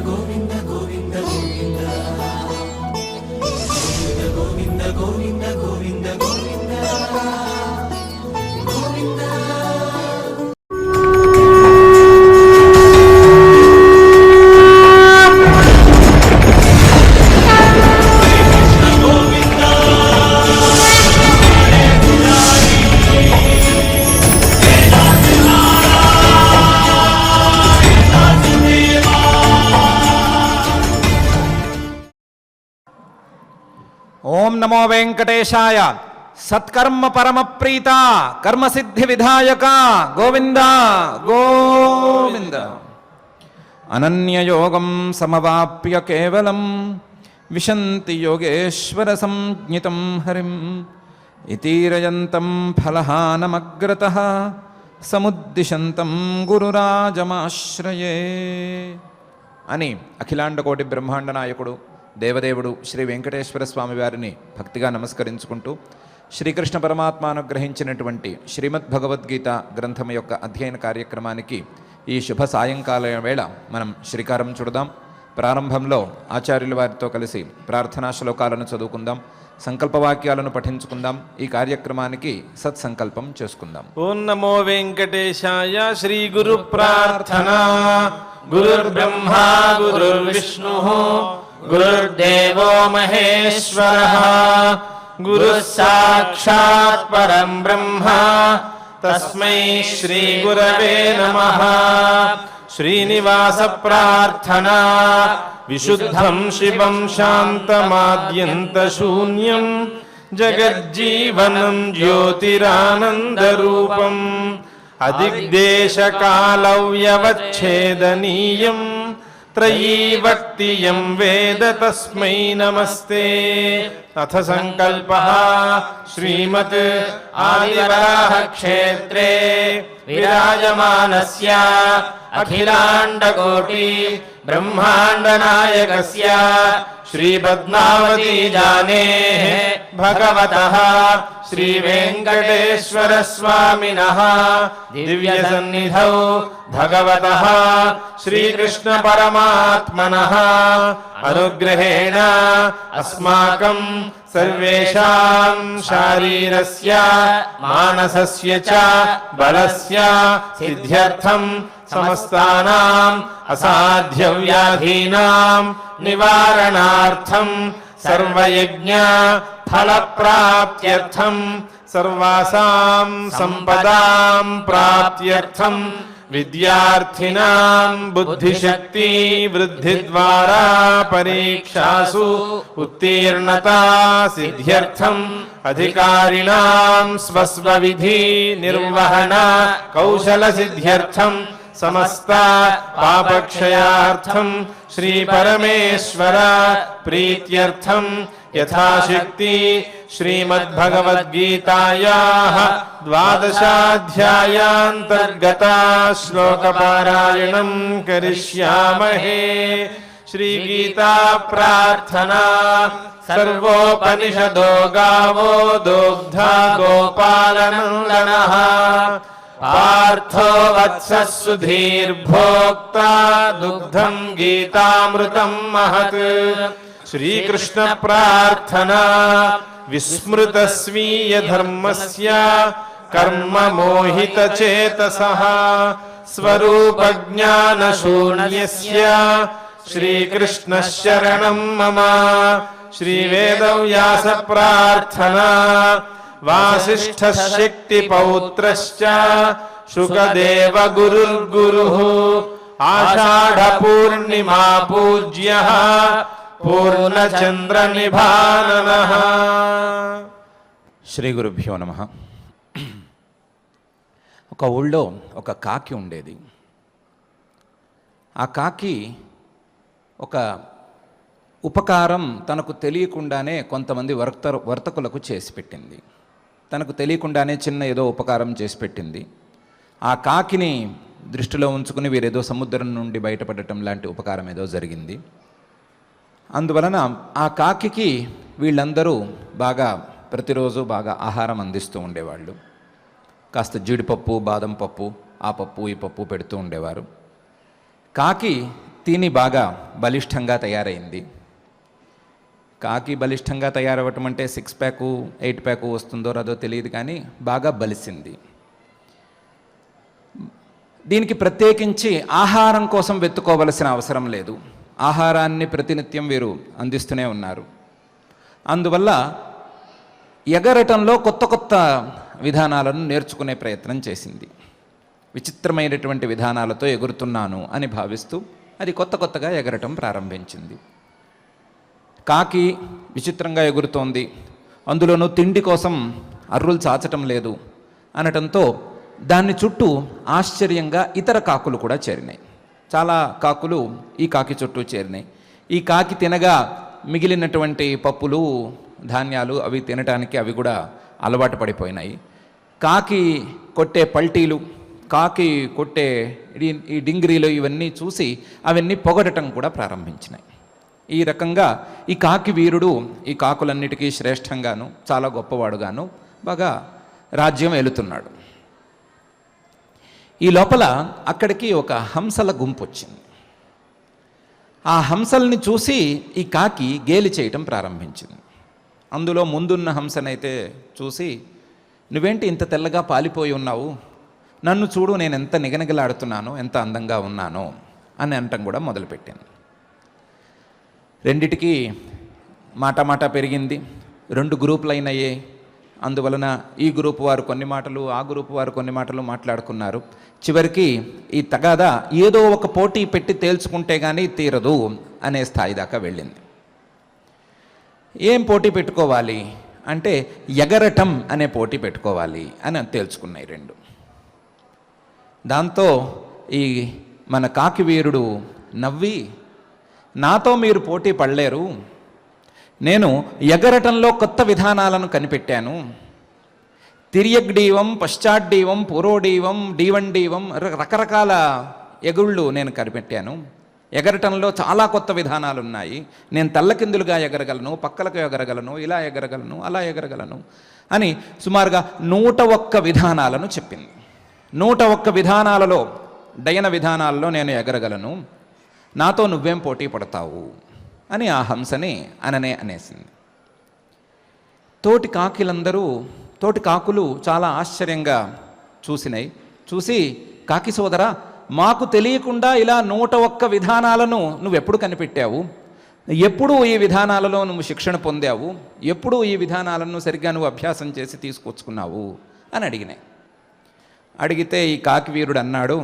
గోవింద గోవింద గోవింద గోవింద గోవింద గోవింద గోవింద గోవింద. ఓం నమో వెంకటేశాయ. సత్కర్మ పరమ ప్రీత కర్మసిద్ధి విధాయక గోవింద గోవింద. అనన్యయోగం సమవాప్య కేవలం విశంతి యోగేశ్వర సంజ్ఞితం హరిం ఇతీరయంతం ఫలహానమగ్రతః సముద్దిశంతం గురురాజమాశ్రయే అని అఖిలాండకోటి బ్రహ్మాండ నాయకుడు దేవదేవుడు శ్రీ వెంకటేశ్వర స్వామి వారిని భక్తిగా నమస్కరించుకుంటూ శ్రీకృష్ణ పరమాత్మ అనుగ్రహించినటువంటి శ్రీమద్ భగవద్గీత గ్రంథం యొక్క అధ్యయన కార్యక్రమానికి ఈ శుభ సాయంకాల వేళ మనం శ్రీకారం చుడదాం. ప్రారంభంలో ఆచార్యుల వారితో కలిసి ప్రార్థనా శ్లోకాలను చదువుకుందాం, సంకల్పవాక్యాలను పఠించుకుందాం. ఈ కార్యక్రమానికి సత్సంకల్పం చేసుకుందాం. ఓం నమో వెంకటేశాయ. శ్రీ గురు ప్రార్థన. గురుర్బ్రహ్మా గురుర్విష్ణుః గురుర్దేవో మహేశ్వరః గురుః సాక్షాత్ పరం బ్రహ్మ తస్మై శ్రీ గురవే నమః. శ్రీనివాస ప్రార్థన. విశుద్ధం శివం శాంతమాద్యంత శూన్యం జగజ్జీవనం జ్యోతిరానందరూపం అదిగ్దేశకాలవ్యవచ్ఛేదనీయం త్రయీవర్తియం వేద తస్మై నమస్తే. అథ సంకల్పః శ్రీమత్ ఆదివరాహ క్షేత్రే విరాజమానస్య అఖిలాండకోటి బ్రహ్మాండ నాయకస్య శ్రీ పద్మావతీ జానేః భగవతః శ్రీ వెంకటేశ్వర స్వామినః దివ్య సన్నిధౌ భగవతః శ్రీకృష్ణ పరమాత్మనః అనుగ్రహేణ అస్మాకం సర్వేషాం శారీరస్య మానసస్య చ బలస్య సిద్ధ్యర్థం సమస్తానాం అసాధ్య వ్యాధీనాం నివారణార్థం సర్వయజ్ఞ ఫలప్రాప్త్యర్థం సర్వాసాం సంపదాం ప్రాప్త్యర్థం విద్యార్థినాం బుద్ధిశక్తి వృద్ధి ద్వారా పరీక్షాసు ఉత్తీర్ణతా సిద్ధ్యర్థం అధికారిణాం స్వస్వ విధి నిర్వహణ కౌశల సిద్ధ్యర్థం సమస్త పాపక్షయార్థం శ్రీ పరమేశ్వర ప్రీత్యర్థం యథాశక్తి శ్రీమద్భగవద్గీతాయాః ద్వాదశాధ్యాయాంతర్గత శ్లోకపారాయణం కరిష్యామహే. శ్రీగీతా ప్రార్థనా. సర్వోపనిషదో గావో దోగ్ధా గోపాలనందనః పార్థో వత్సః సుధీర్భోక్తా దుగ్ధం గీతామృతం మహత్. శ్రీకృష్ణ ప్రార్థనా. విస్మృత స్వీయ ధర్మస్య కర్మ మోహిత చేతసః స్వరూప జ్ఞాన శూన్యస్య శ్రీకృష్ణ శరణం మమ. శ్రీ వేదవ్యాస ప్రార్థనా. వాసిష్ఠ శక్తి పౌత్రశ్చ శుకదేవ గురుర్గురుః ఆషాఢ పూర్ణిమా పూజ్యః పూర్ణచంద్ర నిభాననః. శ్రీ గురుభ్యో నమః. ఒక ఊళ్ళో ఒక కాకి ఉండేది. ఆ కాకి ఒక ఉపకారం తనకు తెలియకుండానే కొంతమంది వర్తకులకు చేసి పెట్టింది. తనకు తెలియకుండానే చిన్న ఏదో ఉపకారం చేసి పెట్టింది. ఆ కాకిని దృష్టిలో ఉంచుకుని వీరేదో సముద్రం నుండి బయటపడటం లాంటి ఉపకారం ఏదో జరిగింది. అందువలన ఆ కాకికి వీళ్ళందరూ బాగా ప్రతిరోజు బాగా ఆహారం అందిస్తూ ఉండేవాళ్ళు. కాస్త జీడిపప్పు, బాదం పప్పు, ఆ పప్పు ఈ పప్పు పెడుతూ ఉండేవారు. కాకి తిని బాగా బలిష్టంగా తయారైంది. కాకి బలిష్టంగా తయారవ్వటం అంటే 6 ప్యాకు 8 ప్యాకు వస్తుందో రాదో తెలియదు, కానీ బాగా బలిసింది. దీనికి ప్రత్యేకించి ఆహారం కోసం వెతుక్కోవలసిన అవసరం లేదు. ఆహారాన్ని ప్రతినిత్యం వీరు అందిస్తూనే ఉన్నారు. అందువల్ల ఎగరటంలో కొత్త కొత్త విధానాలను నేర్చుకునే ప్రయత్నం చేసింది. విచిత్రమైనటువంటి విధానాలతో ఎగురుతున్నాను అని భావిస్తూ అది కొత్త కొత్తగా ఎగరటం ప్రారంభించింది. కాకి విచిత్రంగా ఎగురుతోంది, అందులోనూ తిండి కోసం అర్రులు చాచటం లేదు అనటంతో దాన్ని చుట్టూ ఆశ్చర్యంగా ఇతర కాకులు కూడా చేరినాయి. చాలా కాకులు ఈ కాకి చుట్టూ చేరినాయి. ఈ కాకి తినగా మిగిలినటువంటి పప్పులు ధాన్యాలు అవి తినటానికి అవి కూడా అలవాటు పడిపోయినాయి. కాకి కొట్టే పల్టీలు, కాకి కొట్టే ఈ డింగిరీలు ఇవన్నీ చూసి అవన్నీ పొగడటం కూడా ప్రారంభించినాయి. ఈ రకంగా ఈ కాకి వీరుడు ఈ కాకులన్నిటికీ శ్రేష్టంగాను చాలా గొప్పవాడుగాను బాగా రాజ్యం ఏలుతున్నాడు. ఈ లోపల అక్కడికి ఒక హంసల గుంపు వచ్చింది. ఆ హంసల్ని చూసి ఈ కాకి గేలి చేయటం ప్రారంభించింది. అందులో ముందున్న హంసనైతే చూసి, నువ్వేంటి ఇంత తెల్లగా పాలిపోయి ఉన్నావు, నన్ను చూడు నేను ఎంత నిగనిగలాడుతున్నానో, ఎంత అందంగా ఉన్నానో అని అనటం కూడా మొదలుపెట్టింది. రెండిటికి మాట పెరిగింది. 2 గ్రూపులు అయినాయి. అందువలన ఈ గ్రూపు వారు కొన్ని మాటలు, ఆ గ్రూపు వారు కొన్ని మాటలు మాట్లాడుకున్నారు. చివరికి ఈ తగాదా ఏదో ఒక పోటీ పెట్టి తేల్చుకుంటే కానీ తీరదు అనే స్థాయి దాకా వెళ్ళింది. ఏం పోటీ పెట్టుకోవాలి అంటే ఎగరటం అనే పోటీ పెట్టుకోవాలి అని తేల్చుకున్నాయి 2. దాంతో ఈ మన కాకి వీరుడు నవ్వి, నాతో మీరు పోటీ పడలేరు, నేను ఎగరటంలో కొత్త విధానాలను కనిపెట్టాను. తిరియగ్డీవం, పశ్చాడ్డీవం, పురోడీవం, డీవండీవం రకరకాల ఎగుళ్ళు నేను కనిపెట్టాను. ఎగరటంలో చాలా కొత్త విధానాలు ఉన్నాయి. నేను తల్లకిందులుగా ఎగరగలను, పక్కలకు ఎగరగలను, ఇలా ఎగరగలను, అలా ఎగరగలను అని సుమారుగా 101 విధానాలను చెప్పింది. 101 విధానాలలో డయన విధానాల్లో నేను ఎగరగలను, నాతో నువ్వేం పోటీ పడతావు అని ఆ హంసని అనేసింది. తోటి కాకులు చాలా ఆశ్చర్యంగా చూసి, కాకి సోదరా, మాకు తెలియకుండా ఇలా 101 విధానాలను నువ్వెప్పుడు కనిపెట్టావు, ఎప్పుడు ఈ విధానాలలో నువ్వు శిక్షణ పొందావు, ఎప్పుడు ఈ విధానాలను సరిగ్గా నువ్వు అభ్యాసం చేసి తీసుకొచ్చుకున్నావు అని అడిగినాయి. అడిగితే ఈ కాకి వీరుడు అన్నాడు,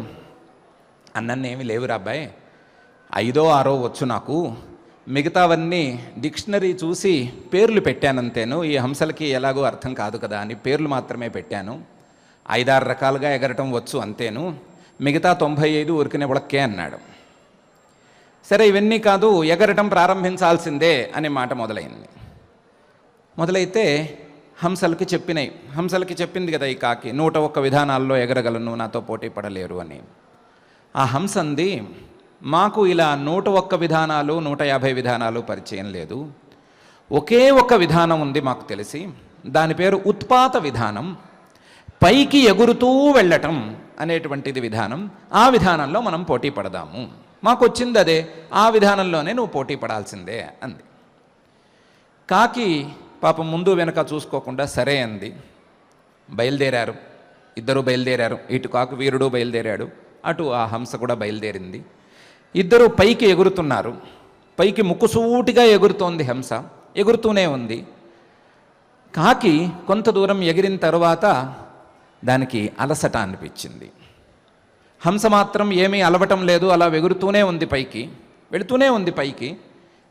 అన్నన్నేమి లేవురా అబ్బాయి, 5ో 6ో వచ్చు నాకు, మిగతావన్నీ డిక్షనరీ చూసి పేర్లు పెట్టానంతేను, ఈ హంసలకి ఎలాగో అర్థం కాదు కదా అని పేర్లు మాత్రమే పెట్టాను. 5-6 రకాలుగా ఎగరటం వచ్చు అంతేను, మిగతా 95 ఉరికినే ఉడక్కే అన్నాడు. సరే ఇవన్నీ కాదు, ఎగరటం ప్రారంభించాల్సిందే అనే మాట మొదలైతే హంసలకి చెప్పింది కదా ఈ కాకి, 101 విధానాల్లో ఎగరగలను, నాతో పోటీ పడలేరు అని. ఆ హంస అంది, మాకు ఇలా 101 విధానాలు 150 విధానాలు పరిచయం లేదు, ఒకే ఒక విధానం ఉంది మాకు తెలిసి, దాని పేరు ఉత్పాత విధానం, పైకి ఎగురుతూ వెళ్ళటం అనేటువంటిది విధానం. ఆ విధానంలో మనం పోటీ పడదాము, మాకు వచ్చింది అదే, ఆ విధానంలోనే నువ్వు పోటీ పడాల్సిందే అంది. కాకి పాపం ముందు వెనక చూసుకోకుండా సరే అంది. ఇద్దరు బయలుదేరారు. ఇటు కాకు వీరుడు బయలుదేరాడు, అటు ఆ హంస కూడా బయలుదేరింది. ఇద్దరు పైకి ఎగురుతున్నారు. పైకి ముక్కుసూటిగా ఎగురుతోంది హంస, ఎగురుతూనే ఉంది. కాకి కొంత దూరం ఎగిరిన తర్వాత దానికి అలసట అనిపించింది. హంస మాత్రం ఏమీ అలవటం లేదు, అలా ఎగురుతూనే ఉంది, వెళుతూనే ఉంది పైకి.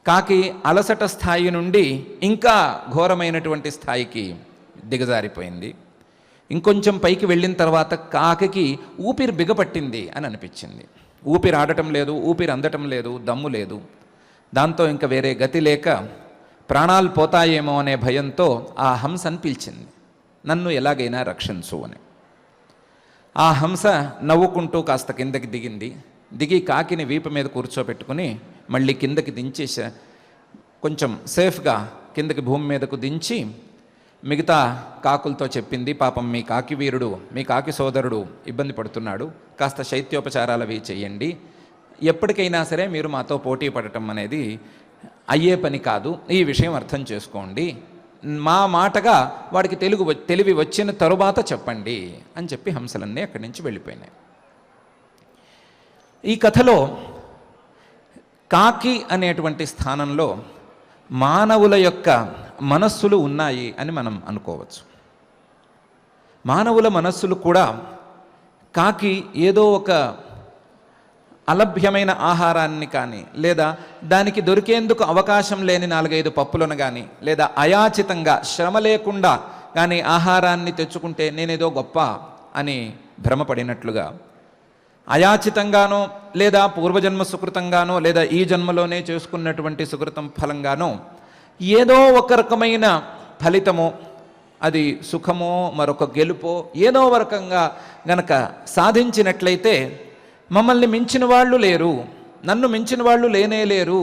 కాకి అలసట స్థాయి నుండి ఇంకా ఘోరమైనటువంటి స్థాయికి దిగజారిపోయింది. ఇంకొంచెం పైకి వెళ్ళిన తర్వాత కాకి ఊపిరి బిగపట్టింది అని అనిపించింది. ఊపిరి ఆడటం లేదు, ఊపిరి అందటం లేదు, దమ్ము లేదు. దాంతో ఇంకా వేరే గతి లేక ప్రాణాలు పోతాయేమో అనే భయంతో ఆ హంసను పిలిచింది, నన్ను ఎలాగైనా రక్షించు అని. ఆ హంస నవ్వుకుంటూ కాస్త కిందకి దిగి కాకిని వీపు మీద కూర్చోబెట్టుకుని మళ్ళీ కిందకి దించేసి కొంచెం సేఫ్గా కిందకి భూమి మీదకు దించి మిగతా కాకులతో చెప్పింది, పాపం మీ కాకి వీరుడు, మీ కాకి సోదరుడు ఇబ్బంది పడుతున్నాడు, కాస్త శైత్యోపచారాలు అవి చెయ్యండి, ఎప్పటికైనా సరే మీరు మాతో పోటీ పడటం అనేది అయ్యే పని కాదు, ఈ విషయం అర్థం చేసుకోండి, మా మాటగా వాడికి తెలివి వచ్చిన తరువాత చెప్పండి అని చెప్పి హంసలన్నీ అక్కడి నుంచి వెళ్ళిపోయినాయి. ఈ కథలో కాకి అనేటువంటి స్థానంలో మానవుల యొక్క మనస్సులు ఉన్నాయి అని మనం అనుకోవచ్చు. మానవుల మనస్సులు కూడా కాకి ఏదో ఒక అలభ్యమైన ఆహారాన్ని కానీ, లేదా దానికి దొరికేందుకు అవకాశం లేని 4-5 పప్పులను కానీ, లేదా అయాచితంగా శ్రమ లేకుండా కానీ ఆహారాన్ని తెచ్చుకుంటే నేనేదో గొప్ప అని భ్రమపడినట్లుగా, అయాచితంగానో లేదా పూర్వజన్మ సుకృతంగానో లేదా ఈ జన్మలోనే చేసుకున్నటువంటి సుకృతం ఫలంగానో ఏదో ఒక రకమైన ఫలితమో, అది సుఖమో మరొక గెలుపో ఏదో రకంగా గనక సాధించినట్లయితే మమ్మల్ని మించిన వాళ్ళు లేరు, నన్ను మించిన వాళ్ళు లేరు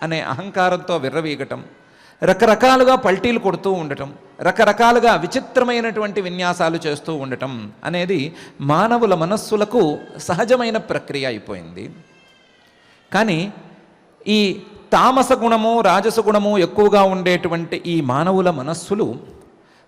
అనే అహంకారంతో విర్రవీగటం, రకరకాలుగా పల్టీలు కొడుతూ ఉండటం, రకరకాలుగా విచిత్రమైనటువంటి విన్యాసాలు చేస్తూ ఉండటం అనేది మానవుల మనస్సులకు సహజమైన ప్రక్రియ అయిపోయింది. కానీ ఈ తామస గుణము రాజస గుణము ఎక్కువగా ఉండేటువంటి ఈ మానవుల మనస్సులు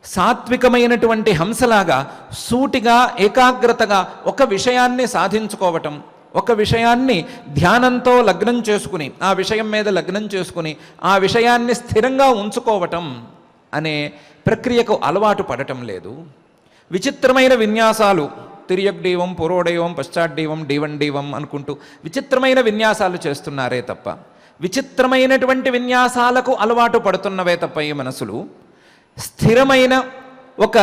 సాత్వికమైనటువంటి హంసలాగా సూటిగా ఏకాగ్రతగా ఒక విషయాన్ని సాధించుకోవటం, ఒక విషయాన్ని ధ్యానంతో లగ్నం చేసుకుని ఆ విషయం మీద లగ్నం చేసుకుని ఆ విషయాన్ని స్థిరంగా ఉంచుకోవటం అనే ప్రక్రియకు అలవాటు పడటం లేదు. విచిత్రమైన విన్యాసాలు, తిరియగ్డీవం, పురోడైవం, పశ్చాడ్డీవం, డీవం అనుకుంటూ విచిత్రమైన విన్యాసాలు చేస్తున్నారే తప్ప, విచిత్రమైనటువంటి విన్యాసాలకు అలవాటు పడుతున్నవే తప్ప ఈ మనసులు స్థిరమైన ఒక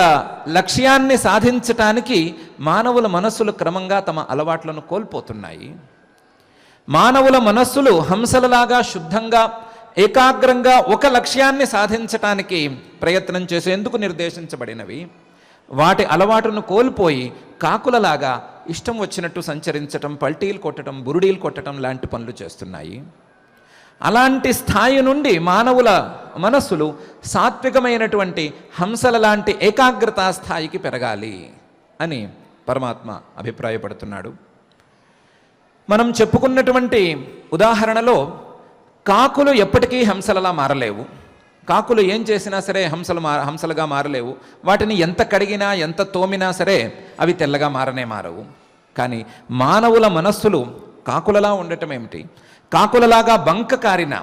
లక్ష్యాన్ని సాధించటానికి మానవుల మనస్సులు క్రమంగా తమ అలవాట్లను కోల్పోతున్నాయి. మానవుల మనస్సులు హంసలలాగా శుద్ధంగా ఏకాగ్రంగా ఒక లక్ష్యాన్ని సాధించటానికి ప్రయత్నం చేసేందుకు నిర్దేశించబడినవి. వాటి అలవాటును కోల్పోయి కాకులలాగా ఇష్టం వచ్చినట్టు సంచరించటం, పల్టీలు కొట్టడం, బురుడీలు కొట్టడం లాంటి పనులు చేస్తున్నాయి. అలాంటి స్థాయి నుండి మానవుల మనస్సులు సాత్వికమైనటువంటి హంసల లాంటి ఏకాగ్రతా స్థాయికి పెరగాలి అని పరమాత్మ అభిప్రాయపడుతున్నాడు. మనం చెప్పుకున్నటువంటి ఉదాహరణలో కాకులు ఎప్పటికీ హంసలలా మారలేవు. కాకులు ఏం చేసినా సరే హంసలుగా మారలేవు. వాటిని ఎంత కడిగినా ఎంత తోమినా సరే అవి తెల్లగా మారవు. కానీ మానవుల మనస్సులు కాకులలా ఉండటం ఏమిటి? కాకులలాగా బంక కారిన,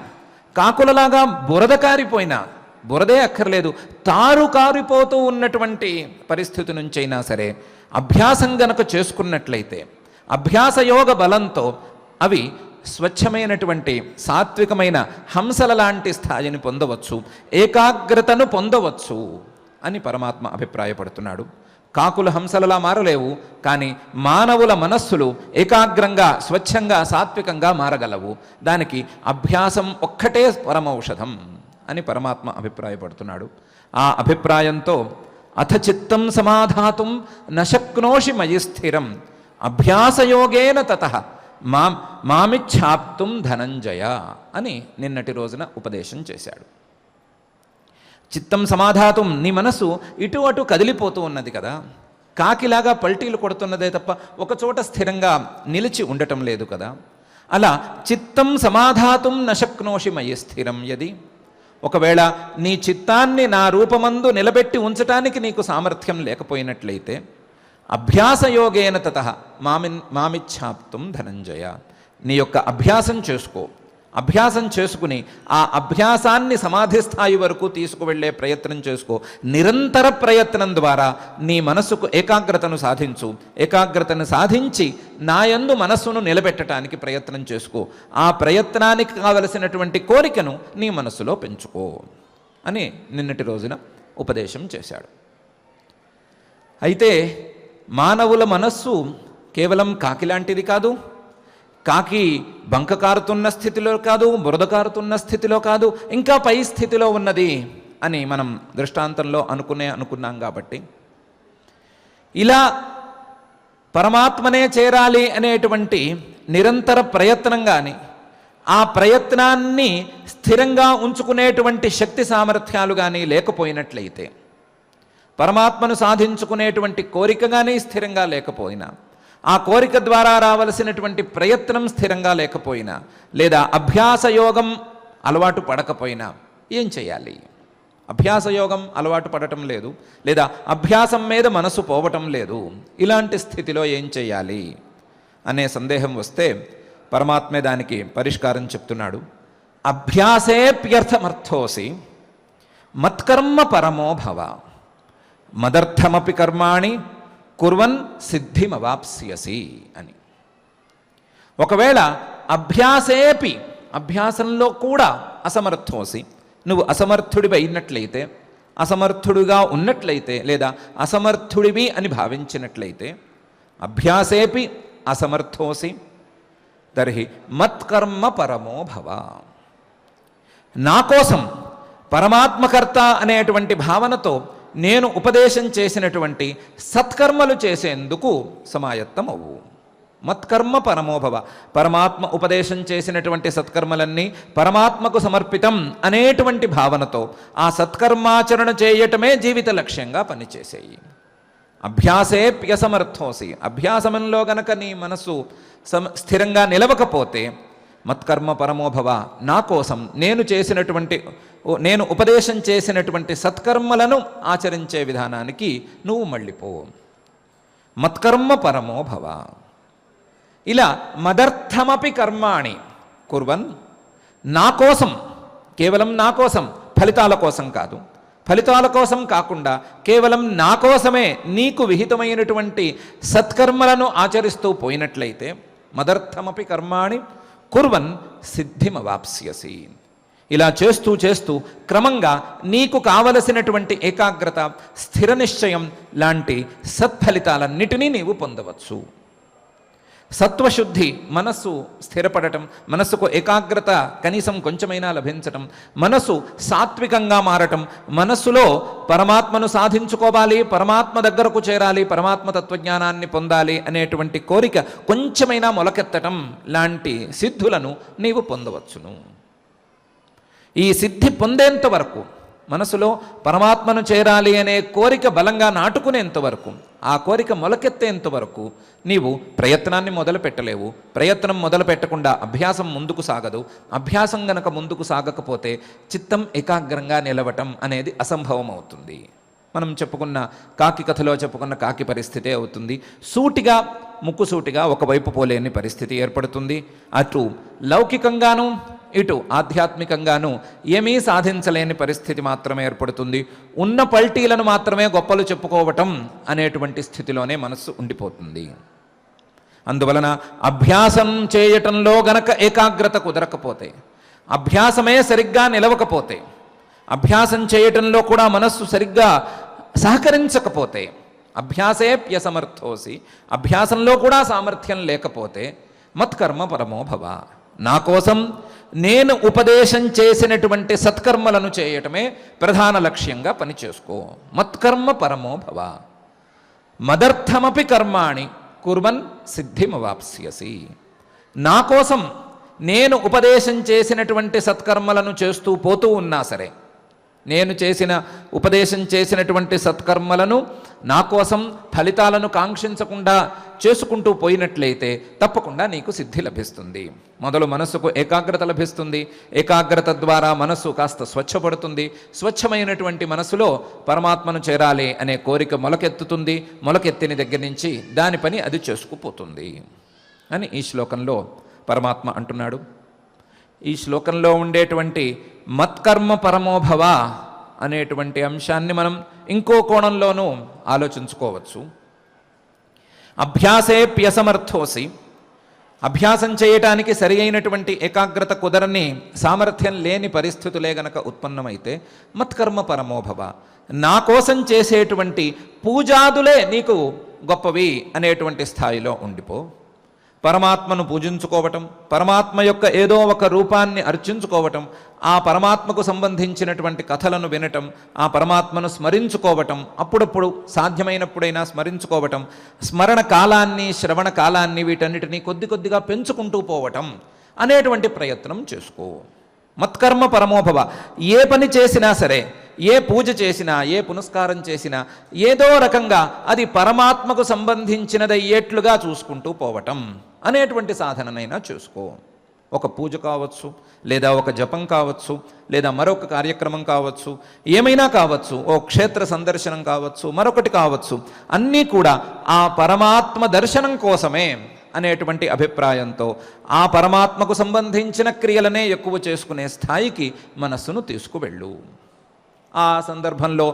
కాకులలాగా బురద కారిపోయినా, బురదే అక్కర్లేదు, తారు కారిపోతూ ఉన్నటువంటి పరిస్థితి నుంచైనా సరే అభ్యాసం గనక చేసుకున్నట్లయితే అభ్యాసయోగ బలంతో అవి స్వచ్ఛమైనటువంటి సాత్వికమైన హంసల లాంటి స్థాయిని పొందవచ్చు, ఏకాగ్రతను పొందవచ్చు అని పరమాత్మ అభిప్రాయపడుతున్నాడు. కాకులు హంసలలా మారలేవు, కానీ మానవుల మనస్సులు ఏకాగ్రంగా స్వచ్ఛంగా సాత్వికంగా మారగలవు. దానికి అభ్యాసం ఒక్కటే పరమౌషధం అని పరమాత్మ అభిప్రాయపడుతున్నాడు. ఆ అభిప్రాయంతో అథ చిత్తం సమాధాతుం నశక్నోషి మయి స్థిరం అభ్యాసయోగేన తతః మామిచ్ఛాప్తుం ధనంజయ అని నిన్నటి రోజున ఉపదేశం చేశాడు. చిత్తం సమాధాతుం, నీ మనసు ఇటు అటు కదిలిపోతూ ఉన్నది కదా, కాకిలాగా పల్టీలు కొడుతున్నదే తప్ప ఒకచోట స్థిరంగా నిలిచి ఉండటం లేదు కదా. అలా చిత్తం సమాధాతుం నశక్నోషి మయి స్థిరం యది, ఒకవేళ నీ చిత్తాన్ని నా రూపమందు నిలబెట్టి ఉంచటానికి నీకు సామర్థ్యం లేకపోయినట్లయితే అభ్యాసయోగేన తతః మామిచ్ఛాప్తుం ధనంజయ, నీ యొక్క అభ్యాసం చేసుకో. అభ్యాసం చేసుకుని ఆ అభ్యాసాన్ని సమాధి స్థాయి వరకు తీసుకువెళ్ళే ప్రయత్నం చేసుకో. నిరంతర ప్రయత్నం ద్వారా నీ మనస్సుకు ఏకాగ్రతను సాధించు. ఏకాగ్రతను సాధించి నాయందు మనస్సును నిలబెట్టడానికి ప్రయత్నం చేసుకో. ఆ ప్రయత్నానికి కావలసినటువంటి కోరికను నీ మనస్సులో పెంచుకో అని నిన్నటి రోజున ఉపదేశం చేశాడు. అయితే మానవుల మనస్సు కేవలం కాకి లాంటిది కాదు. కాకి బంక కారుతున్న స్థితిలో కాదు, బురద కారుతున్న స్థితిలో కాదు, ఇంకా పై స్థితిలో ఉన్నది అని మనం దృష్టాంతంలో అనుకున్నాం. కాబట్టి ఇలా పరమాత్మనే చేరాలి అనేటువంటి నిరంతర ప్రయత్నం కానీ, ఆ ప్రయత్నాన్ని స్థిరంగా ఉంచుకునేటువంటి శక్తి సామర్థ్యాలు కానీ లేకపోయినట్లయితే, పరమాత్మను సాధించుకునేటువంటి కోరిక కానీ స్థిరంగా లేకపోయినా, ఆ కోరిక ద్వారా రావలసినటువంటి ప్రయత్నం స్థిరంగా లేకపోయినా, లేదా అభ్యాసయోగం అలవాటు పడకపోయినా ఏం చేయాలి? అభ్యాసయోగం అలవాటు పడటం లేదు, లేదా అభ్యాసం మీద మనసు పోవటం లేదు. ఇలాంటి స్థితిలో ఏం చేయాలి అనే సందేహం వస్తే పరమాత్మే దానికి పరిష్కారం చెప్తున్నాడు. అభ్యాసేప్యర్థమర్థోసి మత్కర్మ పరమో భవ మదర్థమపి కర్మాణి కుర్వన్ సిద్ధిమవాప్స్యసి అని. ఒకవేళ అభ్యాసేపి, అభ్యాసంలో కూడా అసమర్థోసి, నువ్వు అసమర్థుడివి అయినట్లయితే, అసమర్థుడిగా ఉన్నట్లయితే, లేదా అసమర్థుడివి అని భావించినట్లయితే, అభ్యాసేపి అసమర్థోసి తర్హి మత్కర్మ పరమో భవ. నా కోసం పరమాత్మకర్త అనేటువంటి భావనతో నేను ఉపదేశం చేసినటువంటి సత్కర్మలు చేసేందుకు సమాయత్తమవు. మత్కర్మ పరమోభవ, పరమాత్మ ఉపదేశం చేసినటువంటి సత్కర్మలన్నీ పరమాత్మకు సమర్పితం అనేటువంటి భావనతో ఆ సత్కర్మాచరణ చేయటమే జీవిత లక్ష్యంగా పనిచేసేయి. అభ్యాసేప్యసమర్థోసి, అభ్యాసంలో గనక నీ మనసు స్థిరంగా నిలవకపోతే మత్కర్మ పరమోభవ, నా కోసం నేను ఉపదేశం చేసినటువంటి సత్కర్మలను ఆచరించే విధానానికి నువ్వు మళ్ళీపో. మత్కర్మ పరమోభవ. ఇలా మదర్థమపి కర్మాణి కుర్వన్, నా కోసం, కేవలం నా కోసం, ఫలితాల కోసం కాదు, ఫలితాల కోసం కాకుండా కేవలం నా కోసమే నీకు విహితమైనటువంటి సత్కర్మలను ఆచరిస్తూ పోయినట్లయితే మదర్థమపి కర్మాణి కుర్వన్ సిద్ధిమవాప్స్యసి. ఇలా చేస్తూ చేస్తూ క్రమంగా నీకు కావలసినటువంటి ఏకాగ్రత, స్థిర నిశ్చయం లాంటి సత్ఫలితాలన్నిటినీ నీవు పొందవచ్చు. సత్వశుద్ధి, మనస్సు స్థిరపడటం, మనస్సుకు ఏకాగ్రత కనీసం కొంచెమైనా లభించటం, మనస్సు సాత్వికంగా మారటం, మనస్సులో పరమాత్మను సాధించుకోవాలి, పరమాత్మ దగ్గరకు చేరాలి, పరమాత్మ తత్వజ్ఞానాన్ని పొందాలి అనేటువంటి కోరిక కొంచెమైనా మొలకెత్తటం లాంటి సిద్ధులను నీవు పొందవచ్చును. ఈ సిద్ధి పొందేంత వరకు, మనసులో పరమాత్మను చేరాలి అనే కోరిక బలంగా నాటుకునేంత వరకు, ఆ కోరిక మొలకెత్తేంత వరకు నీవు ప్రయత్నాన్ని మొదలు పెట్టలేవు. ప్రయత్నం మొదలు పెట్టకుండా అభ్యాసం ముందుకు సాగదు. అభ్యాసం గనక ముందుకు సాగకపోతే చిత్తం ఏకాగ్రంగా నిలవటం అనేది అసంభవం అవుతుంది. మనం చెప్పుకున్న కాకి కథలో చెప్పుకున్న కాకి పరిస్థితే అవుతుంది. సూటిగా, ముక్కుసూటిగా ఒకవైపు పోలేని పరిస్థితి ఏర్పడుతుంది. అటు లౌకికంగాను ఇటు ఆధ్యాత్మికంగాను ఏమీ సాధించలేని పరిస్థితి మాత్రమే ఏర్పడుతుంది. ఉన్న పల్టీలను మాత్రమే గొప్పలు చెప్పుకోవటం అనేటువంటి స్థితిలోనే మనస్సు ఉండిపోతుంది. అందువలన అభ్యాసం చేయటంలో గనక ఏకాగ్రత కుదరకపోతే, అభ్యాసమే సరిగ్గా నిలవకపోతే, అభ్యాసం చేయటంలో కూడా మనస్సు సరిగ్గా సహకరించకపోతే, అభ్యాసేప్యసమర్థోసి, అభ్యాసంలో కూడా సామర్థ్యం లేకపోతే మత్కర్మ పరమో భవ, నా కోసం నేను ఉపదేశం చేసినటువంటి సత్కర్మలను చేయటమే ప్రధాన లక్ష్యంగా పనిచేసుకో. మత్కర్మ పరమో భవ మదర్థమపి కర్మాణి కుర్వన్ సిద్ధిమవాప్స్యసి. నా కోసం నేను ఉపదేశం చేసినటువంటి సత్కర్మలను చేస్తూ పోతూ ఉన్నా సరే, నేను ఉపదేశం చేసినటువంటి సత్కర్మలను నా కోసం ఫలితాలను కాంక్షించకుండా చేసుకుంటూ పోయినట్లయితే తప్పకుండా నీకు సిద్ధి లభిస్తుంది. మొదలు మనస్సుకు ఏకాగ్రత లభిస్తుంది. ఏకాగ్రత ద్వారా మనస్సు కాస్త స్వచ్ఛపడుతుంది. స్వచ్ఛమైనటువంటి మనస్సులో పరమాత్మను చేరాలి అనే కోరిక మొలకెత్తుతుంది. మొలకెత్తిన దగ్గర నుంచి దాని పని అది చేసుకుపోతుంది అని ఈ శ్లోకంలో పరమాత్మ అంటున్నాడు. ఈ శ్లోకంలో ఉండేటువంటి మత్కర్మ పరమోభవ అనేటువంటి అంశాన్ని మనం ఇంకో కోణంలోనూ ఆలోచించుకోవచ్చు. అభ్యాసేప్యసమర్థోసి, అభ్యాసం చేయటానికి సరి అయినటువంటి ఏకాగ్రత కుదరని, సామర్థ్యం లేని పరిస్థితులే గనక ఉత్పన్నమైతే మత్కర్మ పరమోభవ, నా కోసం చేసేటువంటి పూజాదులే నీకు గొప్పవి అనేటువంటి స్థాయిలో ఉండిపో. పరమాత్మను పూజించుకోవటం, పరమాత్మ యొక్క ఏదో ఒక రూపాన్ని అర్చించుకోవటం, ఆ పరమాత్మకు సంబంధించినటువంటి కథలను వినటం, ఆ పరమాత్మను స్మరించుకోవటం, అప్పుడప్పుడు సాధ్యమైనప్పుడైనా స్మరించుకోవటం, స్మరణ కాలాన్ని, శ్రవణ కాలాన్ని, వీటన్నిటినీ కొద్ది కొద్దిగా పెంచుకుంటూ పోవటం అనేటువంటి ప్రయత్నం చేసుకో. మత్కర్మ పరమోభవ. ఏ పని చేసినా సరే, ఏ పూజ చేసినా, ఏ పునస్కారం చేసినా ఏదో రకంగా అది పరమాత్మకు సంబంధించినదయ్యేట్లుగా చూసుకుంటూ పోవటం అనేటువంటి సాధననైనా చూసుకో. ఒక పూజ కావచ్చు, లేదా ఒక జపం కావచ్చు, లేదా మరొక కార్యక్రమం కావచ్చు, ఏమైనా కావచ్చు, ఓ క్షేత్ర సందర్శనం కావచ్చు, మరొకటి కావచ్చు, అన్నీ కూడా ఆ పరమాత్మ దర్శనం కోసమే అనేటువంటి అభిప్రాయంతో ఆ పరమాత్మకు సంబంధించిన క్రియలనే ఎక్కువ చేసుకునే స్థాయికి మనస్సును తీసుకువెళ్ళు. ఆ సందర్భంలో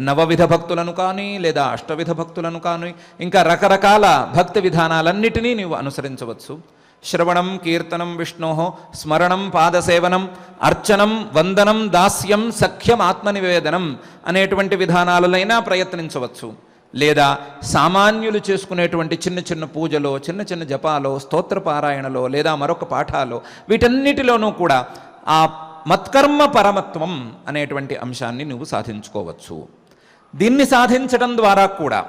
నవవిధ భక్తులను కానీ, లేదా అష్టవిధ భక్తులను కానీ, ఇంకా రకరకాల భక్తి విధానాలన్నిటినీ నీవు అనుసరించవచ్చు. శ్రవణం, కీర్తనం విష్ణో, స్మరణం, పాదసేవనం, అర్చనం, వందనం, దాస్యం, సఖ్యం, ఆత్మనివేదనం అనేటువంటి విధానాలైనా ప్రయత్నించవచ్చు. లేదా సామాన్యులు చేసుకునేటువంటి చిన్న చిన్న పూజలో, చిన్న చిన్న జపాలో, స్తోత్రపారాయణలో, లేదా మరొక పాఠాలో, వీటన్నిటిలోనూ కూడా ఆ మత్కర్మ పరమత్వం అనేటువంటి అంశాన్ని నువ్వు సాధించుకోవచ్చు. దీన్ని సాధించడం ద్వారా కూడా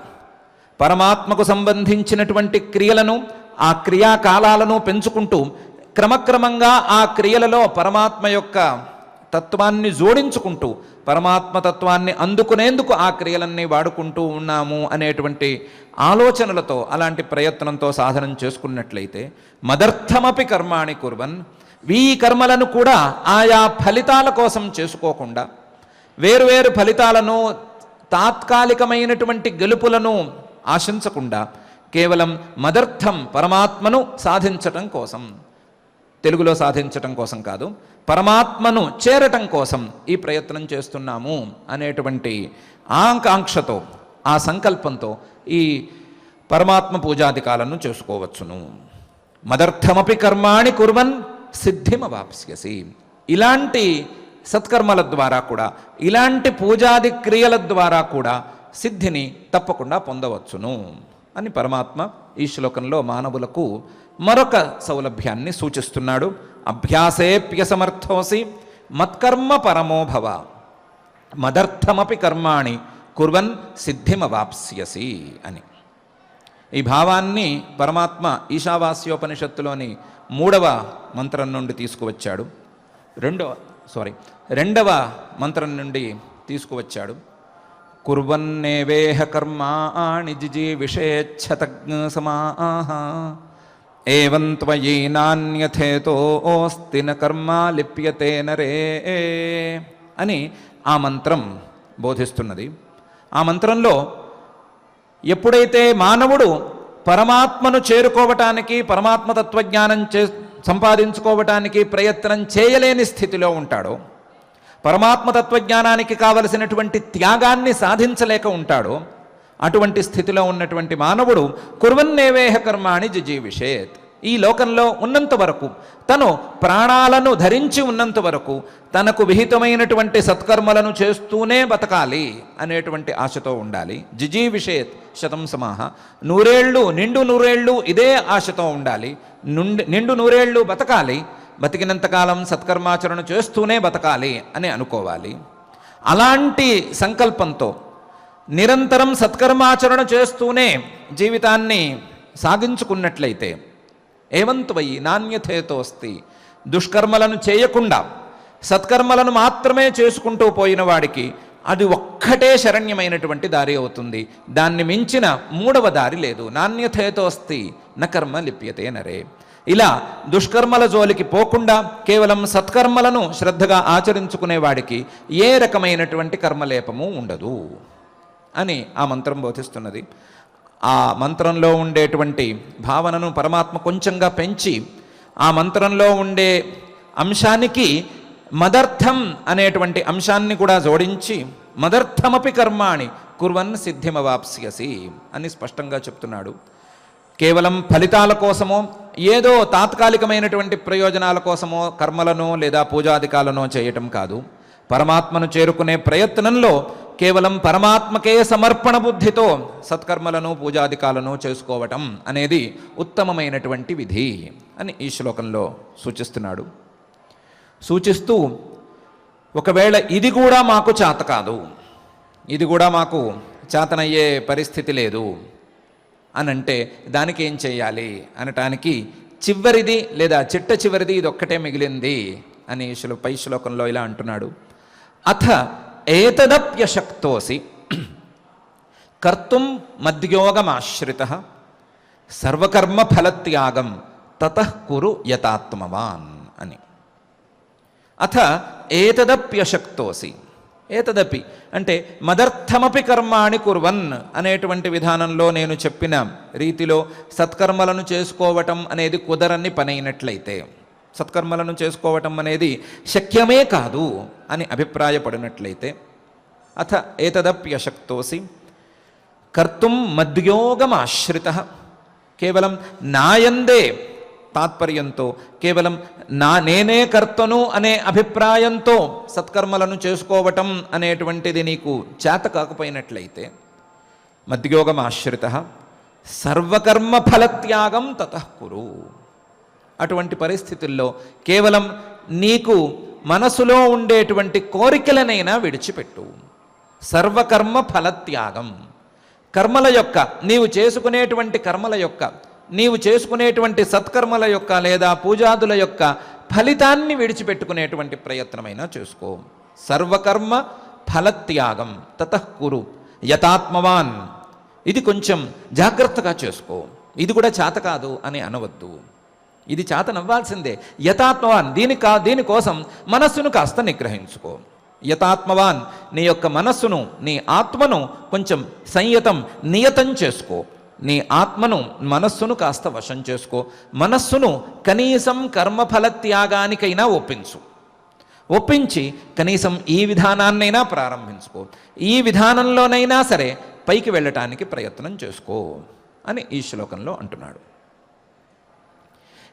పరమాత్మకు సంబంధించినటువంటి క్రియలను, ఆ క్రియాకాలాలను పెంచుకుంటూ క్రమక్రమంగా ఆ క్రియలలో పరమాత్మ యొక్క తత్వాన్ని జోడించుకుంటూ పరమాత్మ తత్వాన్ని అందుకునేందుకు ఆ క్రియలన్నీ వాడుకుంటూ ఉన్నాము అనేటువంటి ఆలోచనలతో, అలాంటి ప్రయత్నంతో సాధనం చేసుకున్నట్లయితే మదర్థమపి కర్మాణి కుర్వన్, ఈ కర్మలను కూడా ఆయా ఫలితాల కోసం చేసుకోకుండా, వేరువేరు ఫలితాలను, తాత్కాలికమైనటువంటి గెలుపులను ఆశించకుండా కేవలం మదర్థం, పరమాత్మను సాధించటం కోసం, తెలుగులో సాధించటం కోసం కాదు, పరమాత్మను చేరటం కోసం ఈ ప్రయత్నం చేస్తున్నాము అనేటువంటి ఆకాంక్షతో, ఆ సంకల్పంతో ఈ పరమాత్మ పూజాధికాలను చేసుకోవచ్చును. మదర్థమపి కర్మాణి కుర్వన్ సిద్ధిమవాప్స్యసి. ఇలాంటి సత్కర్మల ద్వారా కూడా, ఇలాంటి పూజాది క్రియల ద్వారా కూడా సిద్ధిని తప్పకుండా పొందవచ్చును అని పరమాత్మ ఈ శ్లోకంలో మానవులకు మరొక సౌలభ్యాన్ని సూచిస్తున్నాడు. అభ్యాసేప్యసమర్థోసి మత్కర్మ పరమోభవ, మదర్థమపి కర్మాణి కుర్వన్ సిద్ధిమవాప్స్యసి అని. ఈ భావాన్ని పరమాత్మ ఈశావాస్యోపనిషత్తులోని 3వ మంత్రం నుండి తీసుకువచ్చాడు. రెండవ మంత్రం నుండి తీసుకువచ్చాడు. కుర్వన్నేవేహ కర్మాణి జిజీవిషేచ్ఛతజ్ఞ సమాః ఏవం త్వయి నాన్యథేతోస్తి న కర్మ లిప్యతే నరే అని ఆ మంత్రం బోధిస్తున్నది. ఆ మంత్రంలో ఎప్పుడైతే మానవుడు పరమాత్మను చేరుకోవటానికి, పరమాత్మ తత్వజ్ఞానం సంపాదించుకోవటానికి ప్రయత్నం చేయలేని స్థితిలో ఉంటాడో, పరమాత్మ తత్వజ్ఞానానికి కావలసినటువంటి త్యాగాన్ని సాధించలేక ఉంటాడో, అటువంటి స్థితిలో ఉన్నటువంటి మానవుడు కుర్వన్నేవేహ కర్మాణి జిజీవిషేత్, ఈ లోకంలో ఉన్నంత వరకు, తను ప్రాణాలను ధరించి ఉన్నంత వరకు తనకు విహితమైనటువంటి సత్కర్మలను చేస్తూనే బతకాలి అనేటువంటి ఆశతో ఉండాలి. జిజీవిషేత్ శతం సమాహ, నిండు నూరేళ్ళు ఇదే ఆశతో ఉండాలి. నిండు నూరేళ్ళు బతకాలి, బతికినంతకాలం సత్కర్మాచరణ చేస్తూనే బతకాలి అని అనుకోవాలి. అలాంటి సంకల్పంతో నిరంతరం సత్కర్మాచరణ చేస్తూనే జీవితాన్ని సాగించుకున్నట్లయితే, ఏవంత్వయి నాణ్యథేతోస్తి, దుష్కర్మలను చేయకుండా సత్కర్మలను మాత్రమే చేసుకుంటూ పోయిన వాడికి అది ఒక్కటే శరణ్యమైనటువంటి దారి అవుతుంది. దాన్ని మించిన 3వ దారి లేదు. నాణ్యథేతోస్తి న కర్మ లిప్యతే నరే. ఇలా దుష్కర్మల జోలికి పోకుండా కేవలం సత్కర్మలను శ్రద్ధగా ఆచరించుకునేవాడికి ఏ రకమైనటువంటి కర్మలేపము ఉండదు అని ఆ మంత్రం బోధిస్తున్నది. ఆ మంత్రంలో ఉండేటువంటి భావనను పరమాత్మ కొంచెంగా పెంచి ఆ మంత్రంలో ఉండే అంశానికి మదర్థం అనేటువంటి అంశాన్ని కూడా జోడించి మదర్థమపి కర్మాణి కుర్వన్ సిద్ధిమవాప్స్యసి అని స్పష్టంగా చెప్తున్నాడు. కేవలం ఫలితాల కోసమో, ఏదో తాత్కాలికమైనటువంటి ప్రయోజనాల కోసమో కర్మలను లేదా పూజాధికాలను చేయటం కాదు. పరమాత్మను చేరుకునే ప్రయత్నంలో కేవలం పరమాత్మకే సమర్పణ బుద్ధితో సత్కర్మలను పూజాధికాలను చేసుకోవటం అనేది ఉత్తమమైనటువంటి విధి అని ఈ శ్లోకంలో సూచిస్తున్నాడు. సూచిస్తూ, ఒకవేళ ఇది కూడా మాకు చేత కాదు, ఇది కూడా మాకు చేతనయ్యే పరిస్థితి లేదు అని అంటే దానికి ఏం చేయాలి అనటానికి చివరిది లేదా చిట్ట చివరిది ఇది ఒక్కటే మిగిలింది అని పై శ్లోకంలో ఇలా అంటున్నాడు. అథ ఏతదప్యశక్తోసి కర్తుం మద్యోగమాశ్రితః సర్వకర్మ ఫలత్యాగం తతః కురు యతాత్మవాన్ అని. అథ ఏతదప్యశక్తోసి, ఏతదపి అంటే మదర్థమపి కర్మాణి కుర్వన్ అనేటువంటి విధానంలో నేను చెప్పిన రీతిలో సత్కర్మలను చేసుకోవటం అనేది కుదరని పనైనట్లయితే, సత్కర్మలను చేసుకోవటం అనేది శక్యమే కాదు అని అభిప్రాయపడినట్లయితే, అథ ఏతదప్యశక్తోసి కర్తుం మద్యోగమాశ్రితః, కేవలం నాయందే తాత్పర్యంతో, కేవలం నేనే కర్తను అనే అభిప్రాయంతో సత్కర్మలను చేసుకోవటం అనేటువంటిది నీకు చేత కాకపోయినట్లయితే, మద్యోగమాశ్రితః సర్వకర్మ ఫలత్యాగం తతః కురు. అటువంటి పరిస్థితుల్లో కేవలం నీకు మనసులో ఉండేటువంటి కోరికలనైనా విడిచిపెట్టు. సర్వకర్మ ఫలత్యాగం, కర్మల యొక్క, నీవు చేసుకునేటువంటి కర్మల యొక్క, నీవు చేసుకునేటువంటి సత్కర్మల యొక్క లేదా పూజాదుల యొక్క ఫలితాన్ని విడిచిపెట్టుకునేటువంటి ప్రయత్నమైనా చేసుకో. సర్వకర్మ ఫలత్యాగం తతః కురు యతాత్మవాన్. ఇది కొంచెం జాగ్రత్తగా చేసుకో. ఇది కూడా చేత కాదు అని అనవద్దు, ఇది చేతనవ్వాల్సిందే. యతాత్మవాన్, దీనికోసం మనస్సును కాస్త నిగ్రహించుకో. యతాత్మవాన్, నీ యొక్క మనస్సును, నీ ఆత్మను కొంచెం సంయతం, నియతం చేసుకో. నీ ఆత్మను, మనస్సును కాస్త వశం చేసుకో. మనస్సును కనీసం కర్మఫల త్యాగానికైనా ఒప్పించి కనీసం ఈ విధానాన్నైనా ప్రారంభించుకో. ఈ విధానంలోనైనా సరే పైకి వెళ్ళటానికి ప్రయత్నం చేసుకో అని ఈ శ్లోకంలో అంటున్నాడు.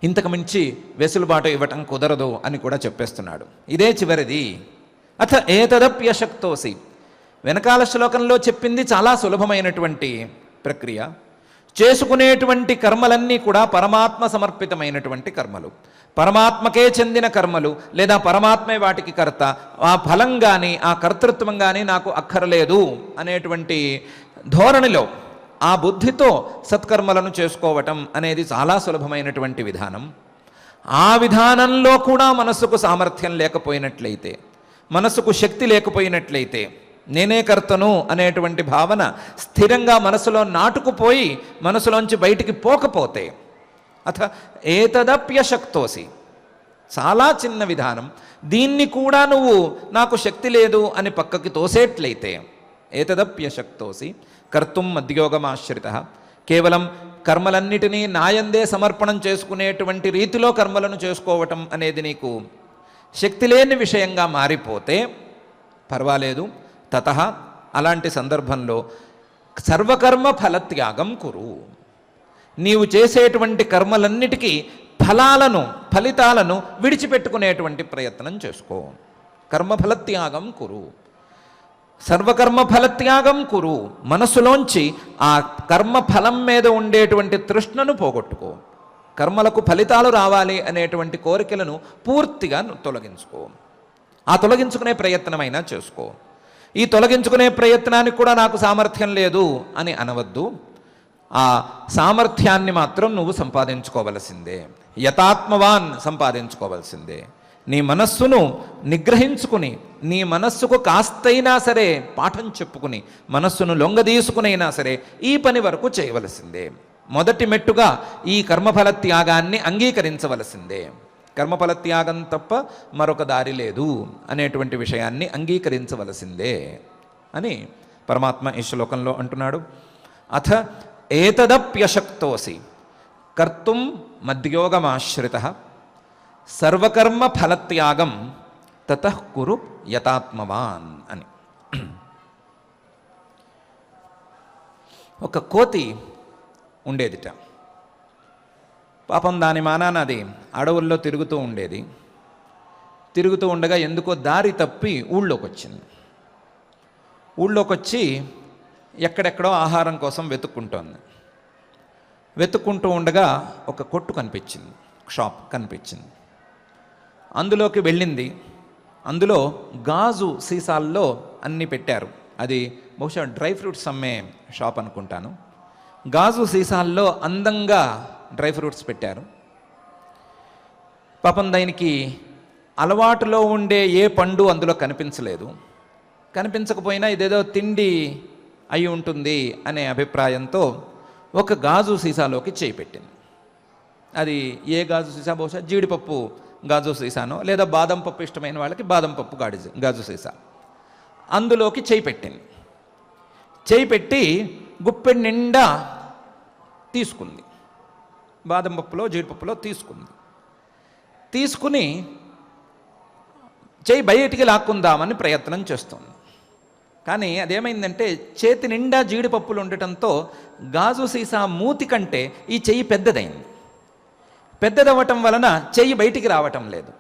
ఇంతకు మించి వెసులుబాటు ఇవ్వటం కుదరదు అని కూడా చెప్పేస్తున్నాడు. ఇదే చివరిది. అథ ఏతదప్యశక్తోసి, వెనకాల శ్లోకంలో చెప్పింది చాలా సులభమైనటువంటి ప్రక్రియ. చేసుకునేటువంటి కర్మలన్నీ కూడా పరమాత్మ సమర్పితమైనటువంటి కర్మలు, పరమాత్మకే చెందిన కర్మలు, లేదా పరమాత్మే వాటికి కర్త, ఆ ఫలం కానీ ఆ కర్తృత్వం కానీ నాకు అక్కర్లేదు అనేటువంటి ధోరణిలో, ఆ బుద్ధితో సత్కర్మలను చేసుకోవటం అనేది చాలా సులభమైనటువంటి విధానం. ఆ విధానంలో కూడా మనస్సుకు సామర్థ్యం లేకపోయినట్లయితే, మనస్సుకు శక్తి లేకపోయినట్లయితే, నేనే కర్తను అనేటువంటి భావన స్థిరంగా మనసులో నాటుకుపోయి మనసులోంచి బయటికి పోకపోతే, అథ ఏతదప్యశక్తోసి, చాలా చిన్న విధానం, దీన్ని కూడా నువ్వు నాకు శక్తి లేదు అని పక్కకి తోసేట్లయితే, ఏతదప్యశక్తోసి కర్తుం మద్యోగమాశ్రితః, కేవలం కర్మలన్నిటినీ నాయందే సమర్పణం చేసుకునేటువంటి రీతిలో కర్మలను చేసుకోవటం అనేది నీకు శక్తి లేని విషయంగా మారిపోతే పర్వాలేదు. తతః, అలాంటి సందర్భంలో సర్వకర్మ ఫలత్యాగం కురు, నీవు చేసేటువంటి కర్మలన్నిటికీ ఫలితాలను విడిచిపెట్టుకునేటువంటి ప్రయత్నం చేసుకో. కర్మఫలత్యాగం కురు, సర్వకర్మ ఫలత్యాగం కురు. మనసులోంచి ఆ కర్మ ఫలం మీద ఉండేటువంటి తృష్ణను పోగొట్టుకో. కర్మలకు ఫలితాలు రావాలి అనేటువంటి కోరికలను పూర్తిగా తొలగించుకో. ఆ తొలగించుకునే ప్రయత్నమైనా చేసుకో. ఈ తొలగించుకునే ప్రయత్నానికి కూడా నాకు సామర్థ్యం లేదు అని అనవద్దు. ఆ సామర్థ్యాన్ని మాత్రం నువ్వు సంపాదించుకోవలసిందే. యతాత్మవాన్ సంపాదించుకోవలసిందే. నీ మనస్సును నిగ్రహించుకుని, నీ మనస్సుకు కాస్తైనా సరే పాఠం చెప్పుకుని, మనస్సును లొంగదీసుకునైనా సరే ఈ పని వరకు చేయవలసిందే. మొదటి మెట్టుగా ఈ కర్మఫల త్యాగాన్ని అంగీకరించవలసిందే. కర్మఫల త్యాగం తప్ప మరొక దారి లేదు అనేటువంటి విషయాన్ని అంగీకరించవలసిందే అని పరమాత్మ ఈ శ్లోకంలో అంటున్నాడు. అథ ఏతదప్యశక్తోసి కర్తుం మద్యోగమాశ్రితః సర్వకర్మ ఫలత్యాగం తతః కురు యతాత్మవాన్ అని. ఒక కోతి ఉండేదిట. పాపం దాని మానాన అది అడవుల్లో తిరుగుతూ ఉండేది. తిరుగుతూ ఉండగా ఎందుకో దారి తప్పి ఊళ్ళోకి వచ్చింది. ఊళ్ళోకి వచ్చి ఎక్కడెక్కడో ఆహారం కోసం వెతుక్కుంటూ ఉండగా ఒక కొట్టు కనిపించింది, షాప్ కనిపించింది. అందులోకి వెళ్ళింది. అందులో గాజు సీసాల్లో అన్నీ పెట్టారు. అది బహుశా డ్రై ఫ్రూట్స్ అమ్మే షాప్ అనుకుంటాను. గాజు సీసాల్లో అందంగా డ్రై ఫ్రూట్స్ పెట్టారు. పాపం దానికి అలవాటులో ఉండే ఏ పండు అందులో కనిపించలేదు. కనిపించకపోయినా ఇదేదో తిండి అయి ఉంటుంది అనే అభిప్రాయంతో ఒక గాజు సీసాలోకి చేయి పెట్టింది. అది ఏ గాజు సీసా, బహుశా జీడిపప్పు గాజు సీసానో లేదా బాదం పప్పు ఇష్టమైన వాళ్ళకి బాదం పప్పు గాజు సీసా. అందులోకి చేయి పెట్టింది. చేయి పెట్టి గుప్పెడి నిండా తీసుకుంది. బాదం పప్పులో జీడిపప్పులో తీసుకుంది. తీసుకుని చేయి బయటికి లాక్కుందామని ప్రయత్నం చేస్తుంది. కానీ అదేమైందంటే చేతి నిండా జీడిపప్పులు ఉండటంతో గాజు సీసా మూతి కంటే ఈ చెయ్యి పెద్దదైంది. పెద్దదవ్వటం వలన చెయ్యి బయటికి రావటం లేదు.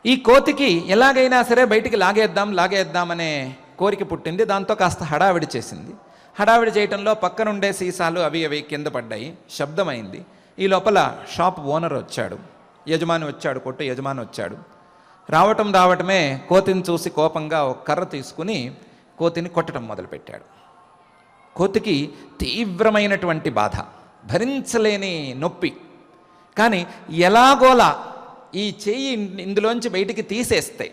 ఈ కోతికి ఎలాగైనా సరే బయటికి లాగేద్దామనే కోరిక పుట్టింది. దాంతో కాస్త హడావిడి చేసింది. హడావిడి చేయటంలో పక్కనుండే సీసాలు అవి కింద పడ్డాయి. శబ్దమైంది. ఈ లోపల షాప్ ఓనర్ వచ్చాడు, యజమాని వచ్చాడు, కొట్టు యజమాని వచ్చాడు. రావటమే కోతిని చూసి కోపంగా ఒక కర్ర తీసుకుని కోతిని కొట్టడం మొదలుపెట్టాడు. కోతికి తీవ్రమైనటువంటి బాధ, భరించలేని నొప్పి. కానీ ఎలాగోలా ఈ చెయ్యి ఇందులోంచి బయటికి తీసేస్తే,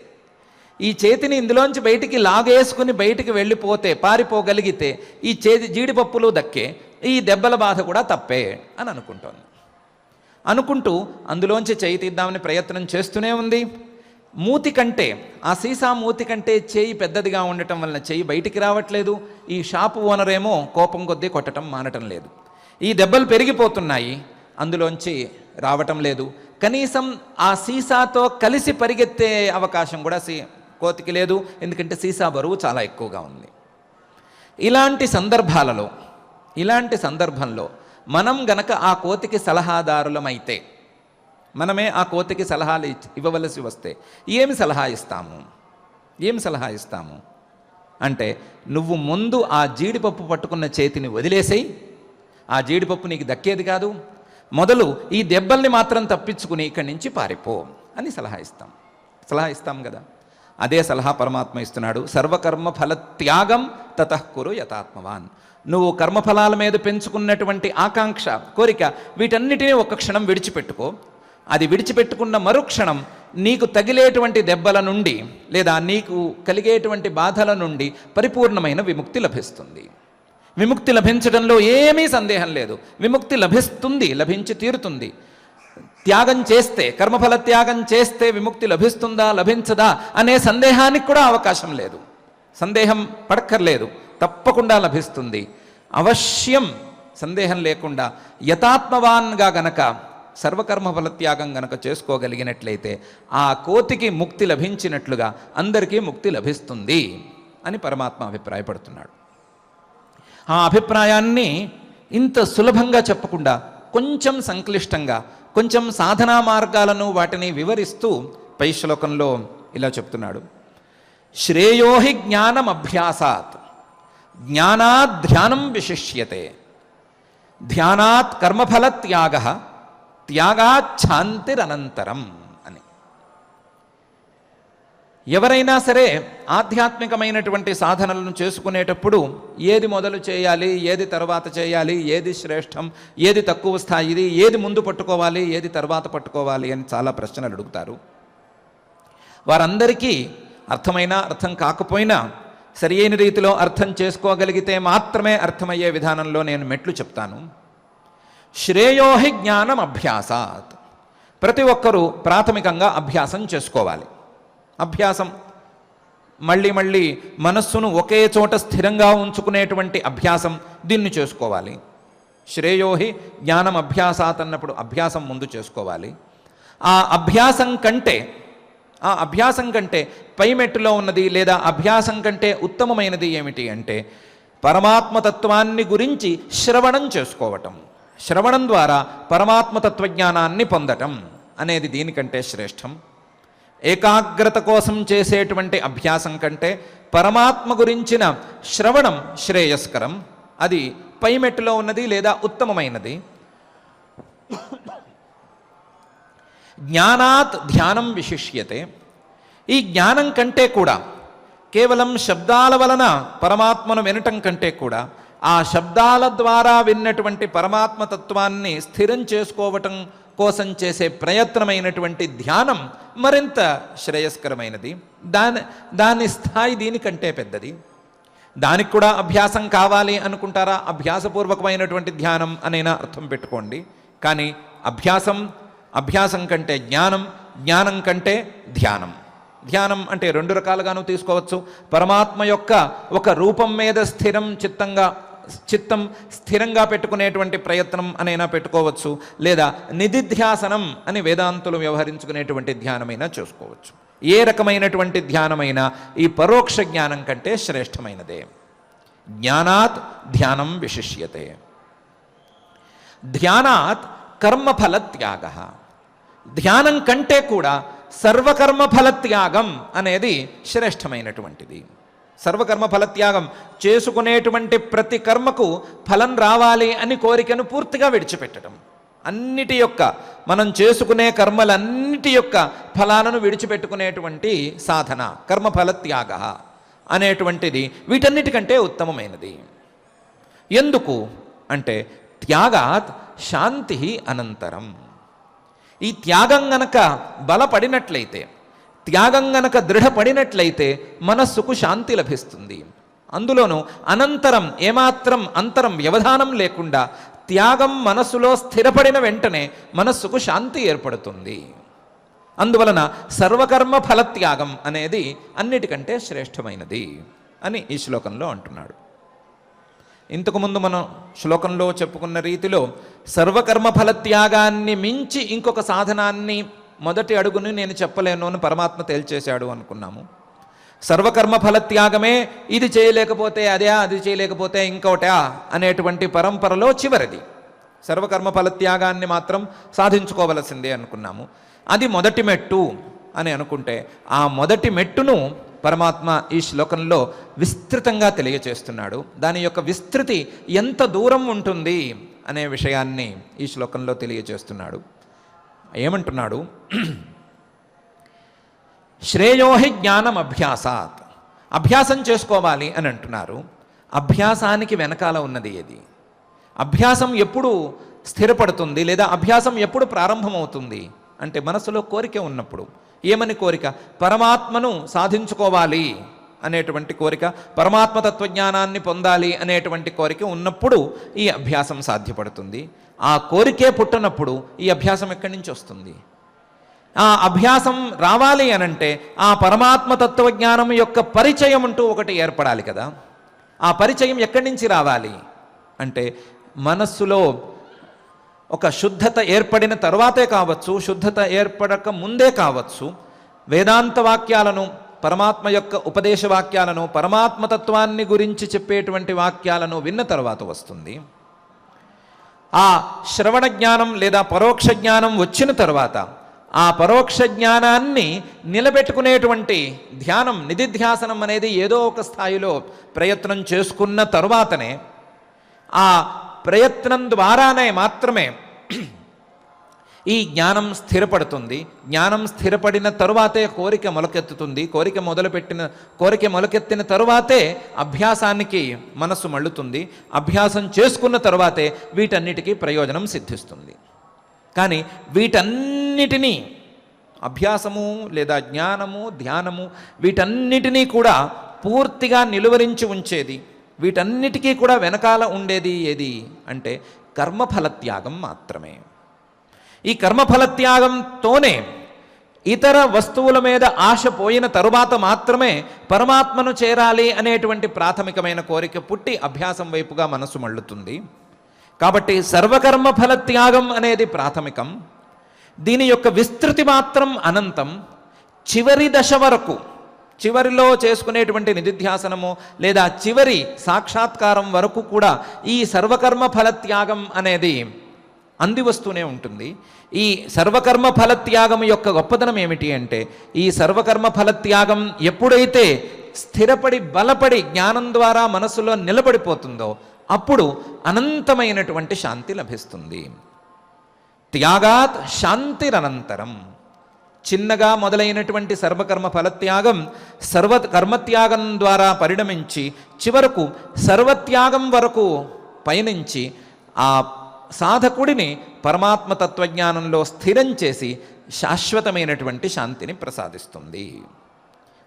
ఈ చేతిని ఇందులోంచి బయటికి లాగేసుకుని బయటికి వెళ్ళిపోతే, పారిపోగలిగితే ఈ జీడిపప్పులు దక్కే, ఈ దెబ్బల బాధ కూడా తప్పే అని అనుకుంటూ అందులోంచి చేయి తీద్దామని ప్రయత్నం చేస్తూనే ఉంది. మూతి కంటే, ఆ సీసా మూతి కంటే చేయి పెద్దదిగా ఉండటం వలన చేయి బయటికి రావట్లేదు. ఈ షాపు ఓనర్ ఏమో కోపం కొద్దీ కొట్టడం మానటం లేదు. ఈ దెబ్బలు పెరిగిపోతున్నాయి, అందులోంచి రావటం లేదు. కనీసం ఆ సీసాతో కలిసి పరిగెత్తే అవకాశం కూడా కోతికి లేదు, ఎందుకంటే సీసా బరువు చాలా ఎక్కువగా ఉంది. ఇలాంటి సందర్భంలో మనం గనక ఆ కోతికి సలహాదారులమైతే, మనమే ఆ కోతికి సలహాలు ఇవ్వవలసి వస్తే ఏమి సలహా ఇస్తాము అంటే, నువ్వు ముందు ఆ జీడిపప్పు పట్టుకున్న చేతిని వదిలేసేయి, ఆ జీడిపప్పు నీకు దక్కేది కాదు, మొదలు ఈ దెబ్బల్ని మాత్రం తప్పించుకుని ఇక్కడి నుంచి పారిపో అని సలహా ఇస్తాం కదా. అదే సలహా పరమాత్మ ఇస్తున్నాడు. సర్వకర్మ ఫల త్యాగం తతఃకురు యథాత్మవాన్. నువ్వు కర్మఫలాల మీద పెంచుకున్నటువంటి ఆకాంక్ష, కోరిక, వీటన్నిటినీ ఒక క్షణం విడిచిపెట్టుకో. అది విడిచిపెట్టుకున్న మరుక్షణం నీకు తగిలేటువంటి దెబ్బల నుండి లేదా నీకు కలిగేటువంటి బాధల నుండి పరిపూర్ణమైన విముక్తి లభిస్తుంది. విముక్తి లభించడంలో ఏమీ సందేహం లేదు. విముక్తి లభించి తీరుతుంది. త్యాగం చేస్తే, కర్మఫల త్యాగం చేస్తే విముక్తి లభిస్తుందా లభించదా అనే సందేహానికి కూడా అవకాశం లేదు. సందేహం పడక్కర్లేదు, తప్పకుండా లభిస్తుంది. అవశ్యం సందేహం లేకుండా యథాత్మవాన్గా గనక సర్వకర్మఫల త్యాగం గనక చేసుకోగలిగినట్లయితే ఆ కోతికి ముక్తి లభించినట్లుగా అందరికీ ముక్తి లభిస్తుంది అని పరమాత్మ అభిప్రాయపడుతున్నాడు. ఆ అభిప్రాయాన్ని ఇంత సులభంగా చెప్పకుండా కొంచెం సంక్లిష్టంగా, కొంచెం సాధనా మార్గాలను వాటిని వివరిస్తూ పై శ్లోకంలో ఇలా చెప్తున్నాడు. శ్రేయోహి జ్ఞానం అభ్యాసాత్, జ్ఞానాత్ ధ్యానం విశిష్యతే, ధ్యానాత్ కర్మఫల త్యాగ, త్యాగాత్ శాంతిరనంతరం అని. ఎవరైనా సరే ఆధ్యాత్మికమైనటువంటి సాధనలను చేసుకునేటప్పుడు ఏది మొదలు చేయాలి, ఏది తర్వాత చేయాలి, ఏది శ్రేష్టం, ఏది తక్కువ స్థాయిది, ఏది ముందు పట్టుకోవాలి, ఏది తర్వాత పట్టుకోవాలి అని చాలా ప్రశ్నలు అడుగుతారు. వారందరికీ అర్థమైనా అర్థం కాకపోయినా సరి అయిన రీతిలో అర్థం చేసుకోగలిగితే మాత్రమే అర్థమయ్యే విధానంలో నేను మెట్లు చెప్తాను. శ్రేయోహి జ్ఞానం అభ్యాసాత్. ప్రతి ఒక్కరూ ప్రాథమికంగా అభ్యాసం చేసుకోవాలి. అభ్యాసం మళ్ళీ మనస్సును ఒకే చోట స్థిరంగా ఉంచుకునేటువంటి అభ్యాసం, దీన్ని చేసుకోవాలి. శ్రేయోహి జ్ఞానం అభ్యాసాత్ అన్నప్పుడు అభ్యాసం ముందు చేసుకోవాలి. ఆ అభ్యాసం కంటే పై మెట్టులో ఉన్నది లేదా అభ్యాసం కంటే ఉత్తమమైనది ఏమిటి అంటే పరమాత్మతత్వాన్ని గురించి శ్రవణం చేసుకోవటం. శ్రవణం ద్వారా పరమాత్మతత్వజ్ఞానాన్ని పొందటం అనేది దీనికంటే శ్రేష్టం. ఏకాగ్రత కోసం చేసేటువంటి అభ్యాసం కంటే పరమాత్మ గురించిన శ్రవణం శ్రేయస్కరం. అది పై మెట్టులో ఉన్నది లేదా ఉత్తమమైనది. జ్ఞానాత్ ధ్యానం విశిష్యతే. ఈ జ్ఞానం కంటే కూడా, కేవలం శబ్దాల వలన పరమాత్మను వినటం కంటే కూడా ఆ శబ్దాల ద్వారా విన్నటువంటి పరమాత్మతత్వాన్ని స్థిరం చేసుకోవటం కోసం చేసే ప్రయత్నమైనటువంటి ధ్యానం మరింత శ్రేయస్కరమైనది. దాని స్థాయి దీనికంటే పెద్దది. దానికి కూడా అభ్యాసం కావాలి అనుకుంటారా? అభ్యాసపూర్వకమైనటువంటి ధ్యానం అనేనా అర్థం పెట్టుకోండి. కానీ అభ్యాసం కంటే జ్ఞానం, జ్ఞానం కంటే ధ్యానం. ధ్యానం అంటే రెండు రకాలుగాను తీసుకోవచ్చు. పరమాత్మ యొక్క ఒక రూపం మీద చిత్తం స్థిరంగా పెట్టుకునేటువంటి ప్రయత్నం అనైనా పెట్టుకోవచ్చు, లేదా నిధిధ్యాసనం అని వేదాంతులు వ్యవహరించుకునేటువంటి ధ్యానమైనా చూసుకోవచ్చు. ఏ రకమైనటువంటి ధ్యానమైనా ఈ పరోక్ష జ్ఞానం కంటే శ్రేష్టమైనదే. జ్ఞానాత్ ధ్యానం విశిష్యతే. ధ్యానాత్ కర్మఫల త్యాగ. ధ్యానం కంటే కూడా సర్వకర్మఫల త్యాగం అనేది శ్రేష్టమైనటువంటిది. సర్వకర్మఫల త్యాగం చేసుకునేటువంటి ప్రతి కర్మకు ఫలం రావాలి అని కోరికను పూర్తిగా విడిచిపెట్టడం. అన్నిటి యొక్క మనం చేసుకునే కర్మలన్నిటి యొక్క ఫలాలను విడిచిపెట్టుకునేటువంటి సాధన కర్మఫల త్యాగ అనేటువంటిది వీటన్నిటికంటే ఉత్తమమైనది. ఎందుకు అంటే త్యాగాత్ శాంతి అనంతరం. ఈ త్యాగం గనక బలపడినట్లయితే, త్యాగం గనక దృఢపడినట్లయితే మనస్సుకు శాంతి లభిస్తుంది. అందులోనూ అనంతరం ఏమాత్రం అంతరం వ్యవధానం లేకుండా త్యాగం మనస్సులో స్థిరపడిన వెంటనే మనస్సుకు శాంతి ఏర్పడుతుంది. అందువలన సర్వకర్మ ఫలత్యాగం అనేది అన్నిటికంటే శ్రేష్టమైనది అని ఈ శ్లోకంలో అంటున్నాడు. ఇంతకుముందు మనం శ్లోకంలో చెప్పుకున్న రీతిలో సర్వకర్మ ఫలత్యాగాన్ని మించి ఇంకొక సాధనాన్ని మొదటి అడుగుని నేను చెప్పలేను అని పరమాత్మ తేల్చేశాడు అనుకున్నాము. సర్వకర్మ ఫలత్యాగమే ఇది చేయలేకపోతే అదే, అది చేయలేకపోతే ఇంకోటా అనేటువంటి పరంపరలో చివరిది. సర్వకర్మ ఫలత్యాగాన్ని మాత్రం సాధించుకోవలసిందే అనుకున్నాము. అది మొదటి మెట్టు అని అనుకుంటే ఆ మొదటి మెట్టును పరమాత్మ ఈ శ్లోకంలో విస్తృతంగా తెలియచేస్తున్నాడు. దాని యొక్క విస్తృతి ఎంత దూరం ఉంటుంది అనే విషయాన్ని ఈ శ్లోకంలో తెలియచేస్తున్నాడు. ఏమంటున్నాడు? శ్రేయోహి జ్ఞానం అభ్యాసాత్. అభ్యాసం చేసుకోవాలి అని అంటున్నారు. అభ్యాసానికి వెనకాల ఉన్నది ఏది? అభ్యాసం ఎప్పుడు స్థిరపడుతుంది లేదా అభ్యాసం ఎప్పుడు ప్రారంభమవుతుంది అంటే మనసులో కోరిక ఉన్నప్పుడు. ఏమని కోరిక? పరమాత్మను సాధించుకోవాలి అనేటువంటి కోరిక, పరమాత్మ తత్వజ్ఞానాన్ని పొందాలి అనేటువంటి కోరిక ఉన్నప్పుడు ఈ అభ్యాసం సాధ్యపడుతుంది. ఆ కోరికే పుట్టనప్పుడు ఈ అభ్యాసం ఎక్కడి నుంచి వస్తుంది? ఆ అభ్యాసం రావాలి అనంటే ఆ పరమాత్మ తత్వజ్ఞానం యొక్క పరిచయం అంటూ ఒకటి ఏర్పడాలి కదా. ఆ పరిచయం ఎక్కడి నుంచి రావాలి అంటే మనస్సులో ఒక శుద్ధత ఏర్పడిన తర్వాతే కావచ్చు, శుద్ధత ఏర్పడక ముందే కావచ్చు, వేదాంత వాక్యాలను, పరమాత్మ యొక్క ఉపదేశ వాక్యాలను, పరమాత్మతత్వాన్ని గురించి చెప్పేటువంటి వాక్యాలను విన్న తర్వాత వస్తుంది. ఆ శ్రవణ జ్ఞానం లేదా పరోక్ష జ్ఞానం వచ్చిన తర్వాత ఆ పరోక్ష జ్ఞానాన్ని నిలబెట్టుకునేటువంటి ధ్యానం, నిధిధ్యాసనం అనేది ఏదో ఒక స్థాయిలో ప్రయత్నం చేసుకున్న తరువాతనే, ఆ ప్రయత్నం ద్వారానే మాత్రమే ఈ జ్ఞానం స్థిరపడుతుంది. జ్ఞానం స్థిరపడిన తరువాతే కోరిక మొలకెత్తుతుంది. కోరిక మొలకెత్తిన తరువాతే అభ్యాసానికి మనస్సు మళ్ళుతుంది. అభ్యాసం చేసుకున్న తరువాతే వీటన్నిటికీ ప్రయోజనం సిద్ధిస్తుంది. కానీ వీటన్నిటినీ, అభ్యాసము లేదా జ్ఞానము, ధ్యానము, వీటన్నిటినీ కూడా పూర్తిగా నిలువరించి ఉంచేది, వీటన్నిటికీ కూడా వెనకాల ఉండేది ఏది అంటే కర్మఫలత్యాగం మాత్రమే. ఈ కర్మఫలత్యాగంతోనే ఇతర వస్తువుల మీద ఆశ పోయిన తరువాత మాత్రమే పరమాత్మను చేరాలి అనేటువంటి ప్రాథమికమైన కోరిక పుట్టి అభ్యాసం వైపుగా మనసు మళ్ళుతుంది. కాబట్టి సర్వకర్మ ఫలత్యాగం అనేది ప్రాథమికం. దీని యొక్క విస్తృతి మాత్రం అనంతం. చివరి దశ వరకు, చివరిలో చేసుకునేటువంటి నిధిధ్యాసనము లేదా చివరి సాక్షాత్కారం వరకు కూడా ఈ సర్వకర్మ ఫలత్యాగం అనేది అంది వస్తూనే ఉంటుంది. ఈ సర్వకర్మ ఫలత్యాగం యొక్క గొప్పదనం ఏమిటి అంటే, ఈ సర్వకర్మ ఫలత్యాగం ఎప్పుడైతే స్థిరపడి బలపడి జ్ఞానం ద్వారా మనసులో నిలబడిపోతుందో అప్పుడు అనంతమైనటువంటి శాంతి లభిస్తుంది. త్యాగాత్ శాంతిరనంతరం. చిన్నగా మొదలైనటువంటి సర్వకర్మ ఫలత్యాగం కర్మత్యాగం ద్వారా పరిణమించి చివరకు సర్వత్యాగం వరకు పయనించి ఆ సాధకుడిని పరమాత్మ తత్వజ్ఞానంలో స్థిరం చేసి శాశ్వతమైనటువంటి శాంతిని ప్రసాదిస్తుంది.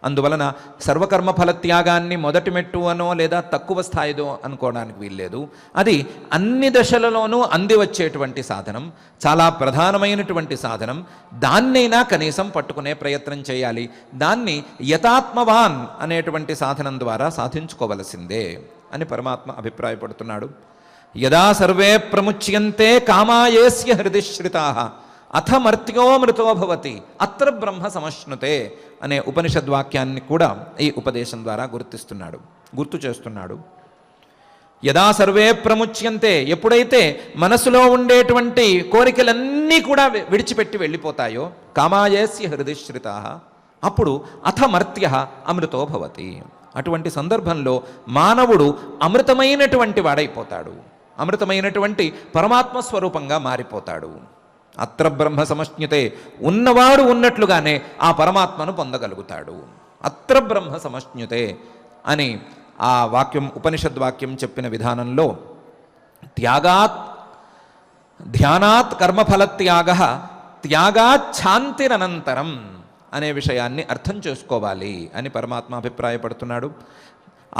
అందువలన సర్వకర్మ ఫలత్యాగాన్ని మొదటి మెట్టు అనో లేదా తక్కువ స్థాయిదో అనుకోవడానికి వీల్లేదు. అది అన్ని దశలలోనూ అంది వచ్చేటువంటి సాధనం, చాలా ప్రధానమైనటువంటి సాధనం. దాన్నైనా కనీసం పట్టుకునే ప్రయత్నం చేయాలి. దాన్ని యతాత్మవాన్ అనేటువంటి సాధనం ద్వారా సాధించుకోవలసిందే అని పరమాత్మ అభిప్రాయపడుతున్నాడు. యదా సర్వే ప్రముచ్యంతే కామాయేస్య హృదిశ్రితాః అథ మర్త్యో మృతో భవతి అత్ర బ్రహ్మ సమశ్నుతే అనే ఉపనిషద్వాక్యాన్ని కూడా ఈ ఉపదేశం ద్వారా గుర్తు చేస్తున్నాడు. యదా సర్వే ప్రముచ్యంతే, ఎప్పుడైతే మనసులో ఉండేటువంటి కోరికలన్నీ కూడా విడిచిపెట్టి వెళ్ళిపోతాయో, కామాయేస్య హృదిశ్రితాః, అప్పుడు అథ మర్త్య అమృతో భవతి. అటువంటి సందర్భంలో మానవుడు అమృతమైనటువంటి వాడైపోతాడు, అమృతమైనటువంటి పరమాత్మ స్వరూపంగా మారిపోతాడు. అత్ర బ్రహ్మ సమశ్నుతే, ఉన్నవాడు ఉన్నట్లుగానే ఆ పరమాత్మను పొందగలుగుతాడు. అత్ర బ్రహ్మ సమశ్నుతే అని ఆ వాక్యం, ఉపనిషద్వాక్యం చెప్పిన విధానంలో త్యాగాత్ ధ్యానాత్ కర్మఫలత్యాగ త్యాగాత్ శాంతిరనంతరం అనే విషయాన్ని అర్థం చేసుకోవాలి అని పరమాత్మ అభిప్రాయపడుతున్నాడు.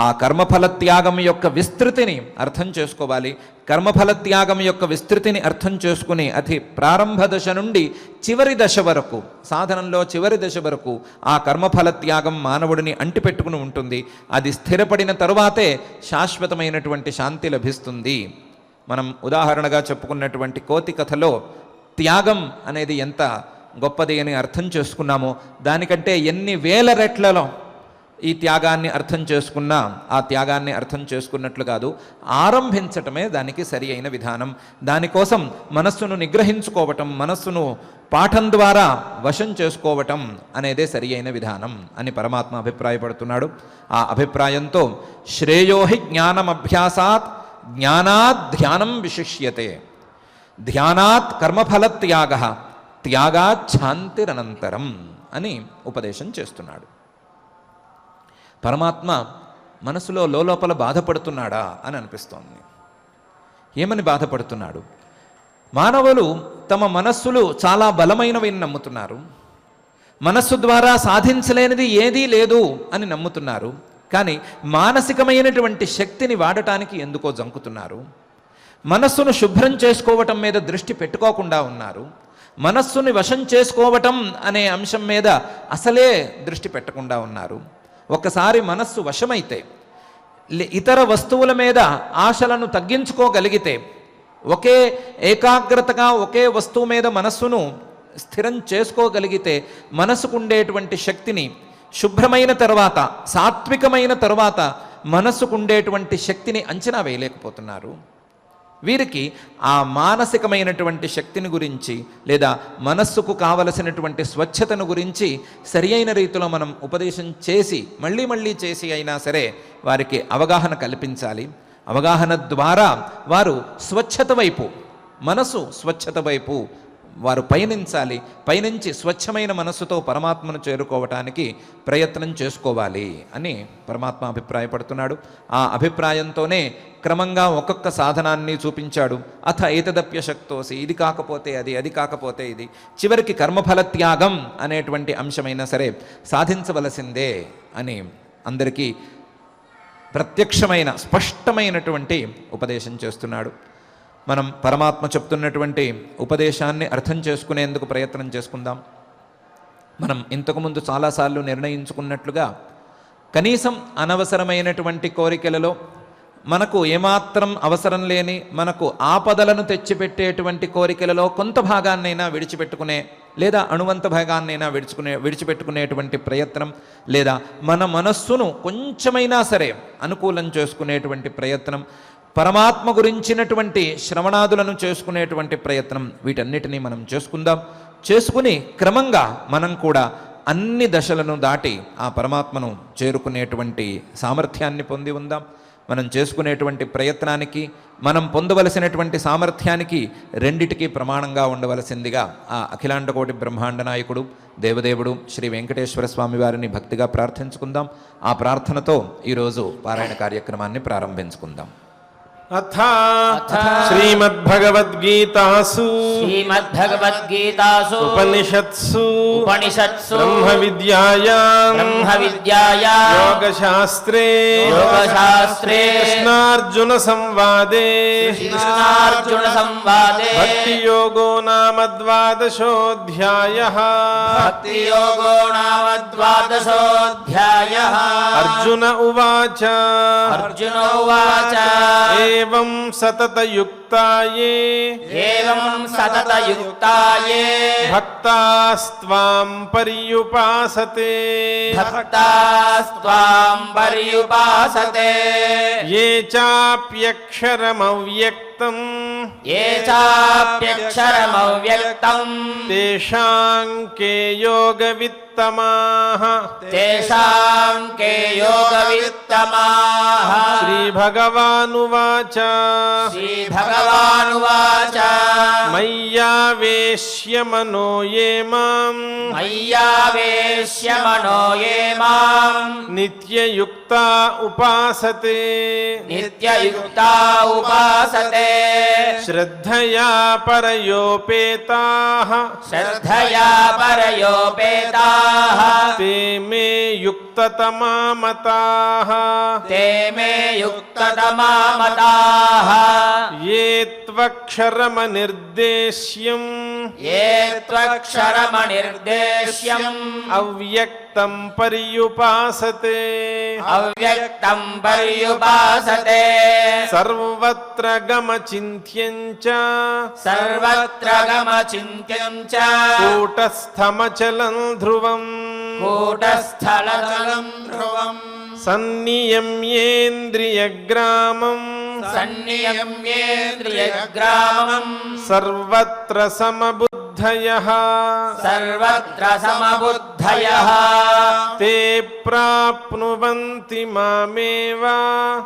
ఆ కర్మఫల త్యాగం యొక్క విస్తృతిని అర్థం చేసుకోవాలి. కర్మఫల త్యాగం యొక్క విస్తృతిని అర్థం చేసుకుని అతి ప్రారంభ దశ నుండి చివరి దశ వరకు, సాధనంలో చివరి దశ వరకు ఆ కర్మఫల త్యాగం మానవుడిని అంటిపెట్టుకుని ఉంటుంది. అది స్థిరపడిన తరువాతే శాశ్వతమైనటువంటి శాంతి లభిస్తుంది. మనం ఉదాహరణగా చెప్పుకున్నటువంటి కోతి కథలో త్యాగం అనేది ఎంత గొప్పది అని అర్థం చేసుకున్నామో, దానికంటే ఎన్ని వేల రెట్లలో ఈ త్యాగాన్ని అర్థం చేసుకున్నా ఆ త్యాగాన్ని అర్థం చేసుకున్నట్లు కాదు, ఆరంభించటమే దానికి సరి అయిన విధానం. దానికోసం మనస్సును నిగ్రహించుకోవటం, మనస్సును పాఠం ద్వారా వశం చేసుకోవటం అనేదే సరి అయిన విధానం అని పరమాత్మ అభిప్రాయపడుతున్నాడు. ఆ అభిప్రాయంతో శ్రేయోహి జ్ఞానమభ్యాసాత్ జ్ఞానాత్ ధ్యానం విశిష్యతే ధ్యానాత్ కర్మఫలత్యాగ త్యాగాత్ శాంతిరనంతరం అని ఉపదేశం చేస్తున్నాడు. పరమాత్మ మనసులో లోపల బాధపడుతున్నాడా అని అనిపిస్తోంది. ఏమని బాధపడుతున్నాడు? మానవులు తమ మనస్సులు చాలా బలమైనవి నమ్ముతున్నారు, మనస్సు ద్వారా సాధించలేనిది ఏదీ లేదు అని నమ్ముతున్నారు. కానీ మానసికమైనటువంటి శక్తిని వాడటానికి ఎందుకో జంకుతున్నారు. మనస్సును శుభ్రం చేసుకోవటం మీద దృష్టి పెట్టుకోకుండా ఉన్నారు. మనస్సుని వశం చేసుకోవటం అనే అంశం మీద అసలే దృష్టి పెట్టకుండా ఉన్నారు. ఒకసారి మనస్సు వశమైతే, ఇతర వస్తువుల మీద ఆశలను తగ్గించుకోగలిగితే, ఒకే ఏకాగ్రతగా ఒకే వస్తువు మీద మనస్సును స్థిరం చేసుకోగలిగితే, మనసుకు ఉండేటువంటి శక్తిని శుభ్రమైన తర్వాత, సాత్వికమైన తర్వాత మనస్సుకు ఉండేటువంటి శక్తిని అంచనా వేయలేకపోతున్నారు. వీరికి ఆ మానసికమైనటువంటి శక్తిని గురించి లేదా మనస్సుకు కావలసినటువంటి స్వచ్ఛతను గురించి సరి అయిన రీతిలో మనం ఉపదేశం చేసి మళ్ళీ చేసి అయినా సరే వారికి అవగాహన కల్పించాలి. అవగాహన ద్వారా వారు స్వచ్ఛత వైపు, మనసు స్వచ్ఛత వైపు వారు పయనించి స్వచ్ఛమైన మనస్సుతో పరమాత్మను చేరుకోవటానికి ప్రయత్నం చేసుకోవాలి అని పరమాత్మ అభిప్రాయపడుతున్నాడు. ఆ అభిప్రాయంతోనే క్రమంగా ఒక్కొక్క సాధనాన్ని చూపించాడు. అథ ఏతదప్యశక్తోసి, ఇది కాకపోతే అది, అది కాకపోతే ఇది, చివరికి కర్మఫల త్యాగం అనేటువంటి అంశమైనా సరే సాధించవలసిందే అని అందరికీ ప్రత్యక్షమైన స్పష్టమైనటువంటి ఉపదేశం చేస్తున్నాడు. మనం పరమాత్మ చెప్తున్నటువంటి ఉపదేశాన్ని అర్థం చేసుకునేందుకు ప్రయత్నం చేసుకుందాం. మనం ఇంతకుముందు చాలాసార్లు నిర్ణయించుకున్నట్లుగా కనీసం అనవసరమైనటువంటి కోరికలలో, మనకు ఏమాత్రం అవసరం లేని, మనకు ఆపదలను తెచ్చిపెట్టేటువంటి కోరికలలో కొంత భాగాన్నైనా విడిచిపెట్టుకునే లేదా అణువంత భాగాన్నైనా విడిచిపెట్టుకునేటువంటి ప్రయత్నం, లేదా మన మనస్సును కొంచెమైనా సరే అనుకూలం చేసుకునేటువంటి ప్రయత్నం, పరమాత్మ గురించినటువంటి శ్రవణాదులను చేసుకునేటువంటి ప్రయత్నం, వీటన్నిటినీ మనం చేసుకుని క్రమంగా మనం కూడా అన్ని దశలను దాటి ఆ పరమాత్మను చేరుకునేటువంటి సామర్థ్యాన్ని పొంది ఉందాం. మనం చేసుకునేటువంటి ప్రయత్నానికి, మనం పొందవలసినటువంటి సామర్థ్యానికి రెండిటికీ ప్రమాణంగా ఉండవలసిందిగా ఆ అఖిలాండకోటి బ్రహ్మాండ నాయకుడు దేవదేవుడు శ్రీ వెంకటేశ్వర స్వామి వారిని భక్తిగా ప్రార్థించుకుందాం. ఆ ప్రార్థనతో ఈరోజు పారాయణ కార్యక్రమాన్ని ప్రారంభించుకుందాం. అథ శ్రీమద్భగవద్గీతాసు శ్రీమద్భగవద్గీతాసు ఉపనిషత్సు బ్రహ్మ విద్యాయా యోగశాస్త్రే కృష్ణార్జున సంవాదే భక్తి యోగో నామ ద్వాదశోऽధ్యాయః అర్జున ఉవాచ ఏవం సతతయుక్తాయే భక్తాస్త్వాం పర్యుపాసతే ఏ చాప్యక్షరమవ్యక్తం తేషాం కే యోగవిత్తమాః శ్రీభగవానువాచ మయ్యావేశ్య మనో యే మాం నిత్యయుక్తా ఉపాసతే నిత్యయుక్తా ఉపాసతే శ్రద్ధయా పరయోపేతాః తే మే యుక్తతమా మతాః తే మే యుక్తతమా మతాః ఏ త్వక్షరమనిర్దేశ్యం ఏ త్వక్షరమనిర్దేశ్యం అవ్యక్తం పర్యుపాసతే అవ్యక్తం పర్యుపాసతే సర్వత్ర గమచింత్యం చ సర్వత్ర గమచింత్యం చ కూటస్థమచలం ధ్రువం కూటస్థలతలం ధ్రువం సన్నియమ్యేంద్రియగ్రామం సన్నియమ్యేంద్రియగ్రామం సర్వత్ర సమబుద్ధయః సర్వత్ర సమబుద్ధయః తే ప్రాప్నువంతి మామేవ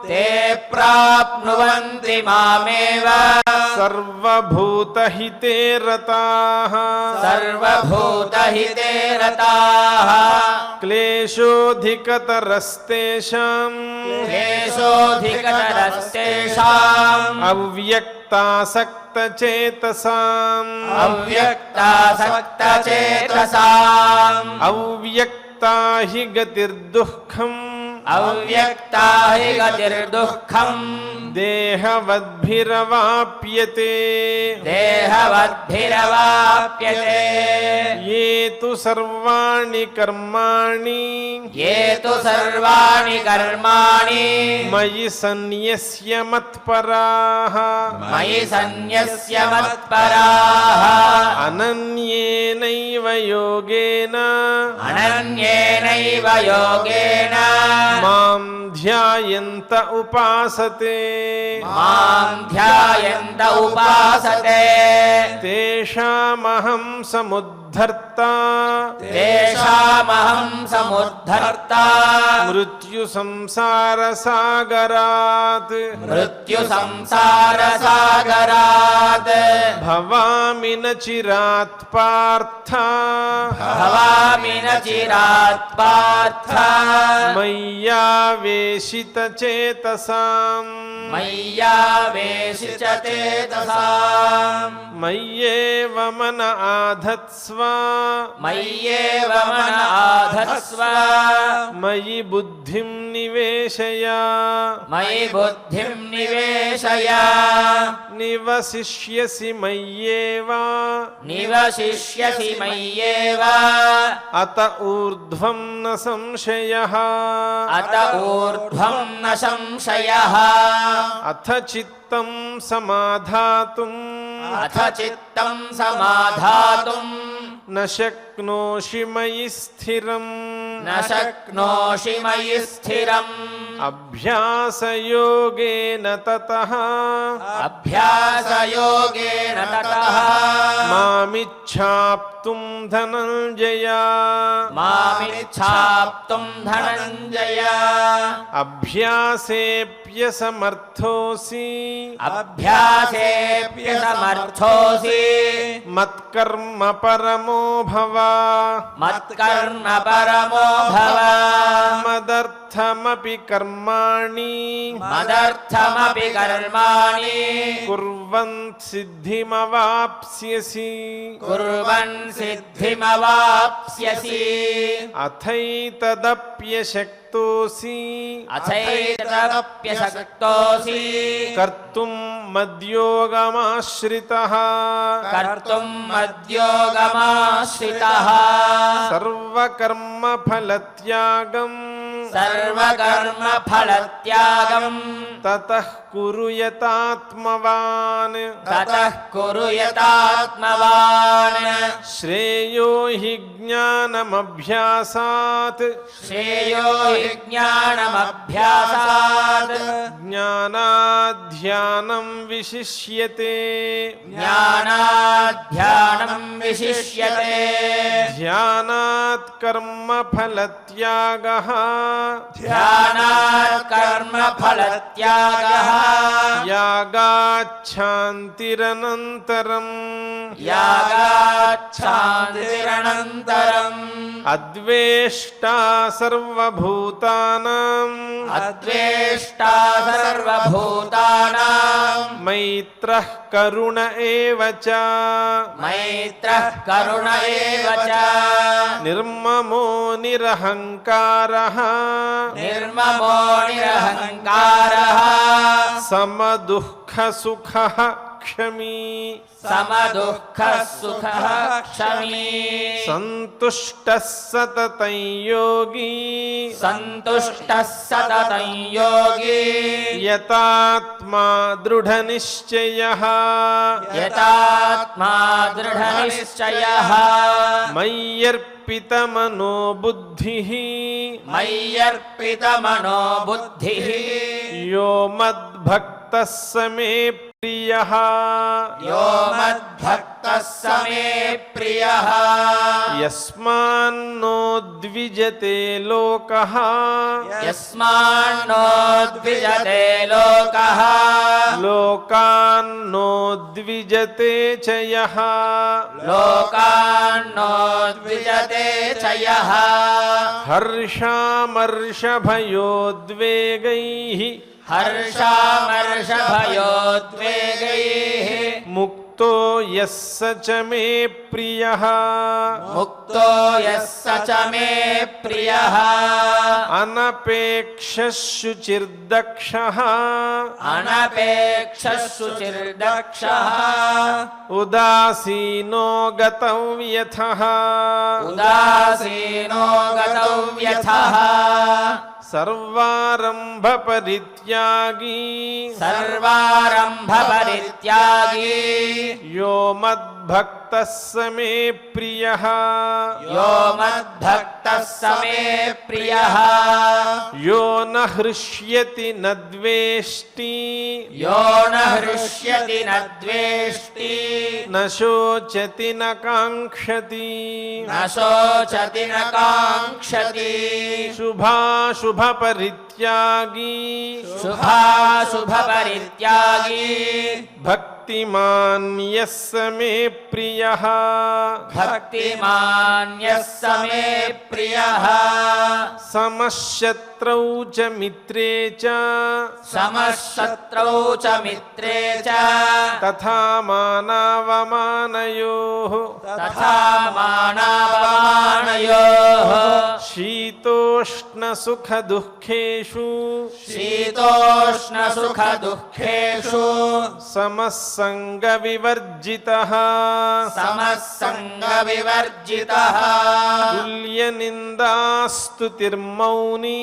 తే ప్రాప్నువంతి మామేవ సర్వభూతహితే రతాః సర్వభూతహితే రతాః క్లేశోధికతరస్తేషాం క్లేశోధికతరస్తేషాం అవ్యక్తాసక్తచేతసాం అవ్యక్తాసక్తచేతసాం అవ్యక్తా హి గతిర్దుఃఖం అవ్యక్తా హి గతిర్దుఃఖం దేహవద్భిరవాప్యతే దేహవద్భిరవాప్యతే ఏ తు సర్వాణి కర్మాణి ఏ తు సర్వాణి కర్మాణి మయి సన్యస్య మత్పరాః మయి సన్యస్య మత్పరాః అనన్యేనైవ యోగేన అనన్యేనైవ యోగేన మాం ధ్యాయంత ఉపాసతే మాం ధ్యాయంత ఉపాసతే తేషామహం సముద్ధర్తా తేషామహం సముద్ధర్తా మృత్యు సంసార సాగరాత్ మృత్యు సంసార సాగరాత్ భవామి న చిరాత్ పార్థ భవామి న చిరాత్ పార్థ మయ్యావేశిత చేతసాం మయ్యావేశిత చేతసాం మయ్యేవ మన ఆధత్స్వ మయ్యేవ మన ఆధత్స్వ మయి బుద్ధిం నివేశయ మయి బుద్ధిం నివేశయ నివసిష్యసి మయ్యేవ నివశిష్యసి మయ్యేవ అత ఊర్ధ్వం న సంశయః అత ఊర్ధ్వం న సంశయః అథ చిత్తం సమాధాతుం అథ చిత్తం సమాధాతుం న శక్నోషి మయి స్థిరం న శక్నోషి మయి స్థిరం అభ్యాసయోగేన తతః అభ్యాసయోగేన తతః మామిచ్ఛాప్తుం ధనంజయ మామిచ్ఛాప్తుం ధనంజయ అభ్యాసేప్యసమర్థోసి అభ్యాసేప్యసమర్థోసి మత్కర్మ పరమో భవ మత్కర్మ పరమో भव मदर्थमपि कर्माणि मदर्थमपि कर्माणि कुर्वन् सिद्धिमवाप्स्यसि कुर्वन् सिद्धिमवाप्स्यसि अथैतदप्यशक्तोऽसि अथैतदप्यशक्तोऽसि कर्तुं मद्योगमाश्रितः कर्तुं मद्योगमाश्रितः सर्वकर्मफलत्यागम् सर्वकर्मफलत्यागम् ततः कुरु यतात्मवान् ततः कुरु यतात्मवान् श्रेयो हि ज्ञानमभ्यासात् श्रेयो हि ज्ञानमभ्यासात् ज्ञानाध्यानं विशिष्यते ज्ञानाध्यानं विशिष्यते ध्यानात् कर्मफलत्यागः ध्यानात् कर्मफलत्यागः यागाच्छान्तिरनन्तरम् यागाच्छान्तिरनन्तरम् अद्वेष्टा सर्वभूतानाम् अद्वेष्टा सर्वभूतानां मैत्रः करुण एव च मैत्रः करुण एव च निर्ममो निरहङ्कारः निर्ममो निरहङ्कारः समदुःखसुखः क्षमी समदुःखः सुखः क्षमी सन्तुष्टः सततं योगी सन्तुष्टः सततं योगी यतात्मा दृढनिश्चयः यतात्मा दृढनिश्चयः मय्यर्पितमनो बुद्धिः मय्यर्पितमनो बुद्धिः यो मद्भक्तः स मे प्रियः यो मद्भक्तः स मे प्रियः यस्मान्नो द्विजते लोकः यस्मान्नो द्विजते लोकः लोकान्नो द्विजते च यः लोकान्नो द्विजते च यः हर्षामर्षभयोद्वेगैः हर्षामर्षभयोद्वेगैः मुक्तो यः स च मे प्रियः मुक्तो यः स च मे प्रियः अनपेक्षः शुचिर्दक्षः अनपेक्षः शुचिर्दक्षः उदासीनो गतव्यथः उदासीनो गतव्यथः सर्वारम्भपरित्यागी सर्वारम्भपरित्यागी यो मद्भक्तः स मे प्रियः यो मद्भक्तः स मे प्रियः यो न हृष्यति न द्वेष्टि यो न हृष्यति न द्वेष्टि न शोचति न काङ्क्षति न शोचति न काङ्क्षति शुभाशुभपरित्यागी शुभाशुभपरित्यागी भक्तिमान् यः स मे प्रियः भक्तिमान् यः स मे प्रियः समशत्रौ च मित्रे च समशत्रौ च मित्रे च तथा मानावमानयोः तथा मानावमानयोः शीतोष्णसुखदुःखेषु शीतोष्णसुखदुःखेषु समस्सङ्गविवर्जितः समस्सङ्गविवर्जितः तुल्यनिन्दास्तुतिर्मौनी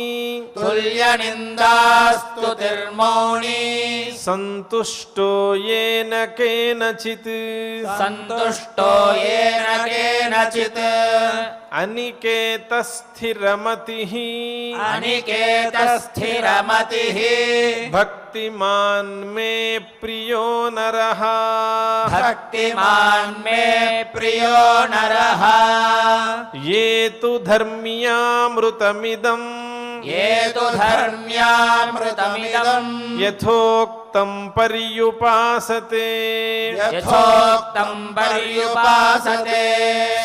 तुल्यनिन्दास्तुतिर्मौनी सन्तुष्टो येन केनचित् सन्तुष्टो येन केनचित् अनिकेतस्थिरमतिः अनिकेतस्थिरमतिः भक्तिमान् मे प्रियो नरः भक्तिमान् मे प्रियो नरः ये तु धर्म्यामृतमिदम् ये तु धर्म्यामृतमिदम् यथोक्तं पर्युपासते यथोक्तं पर्युपासते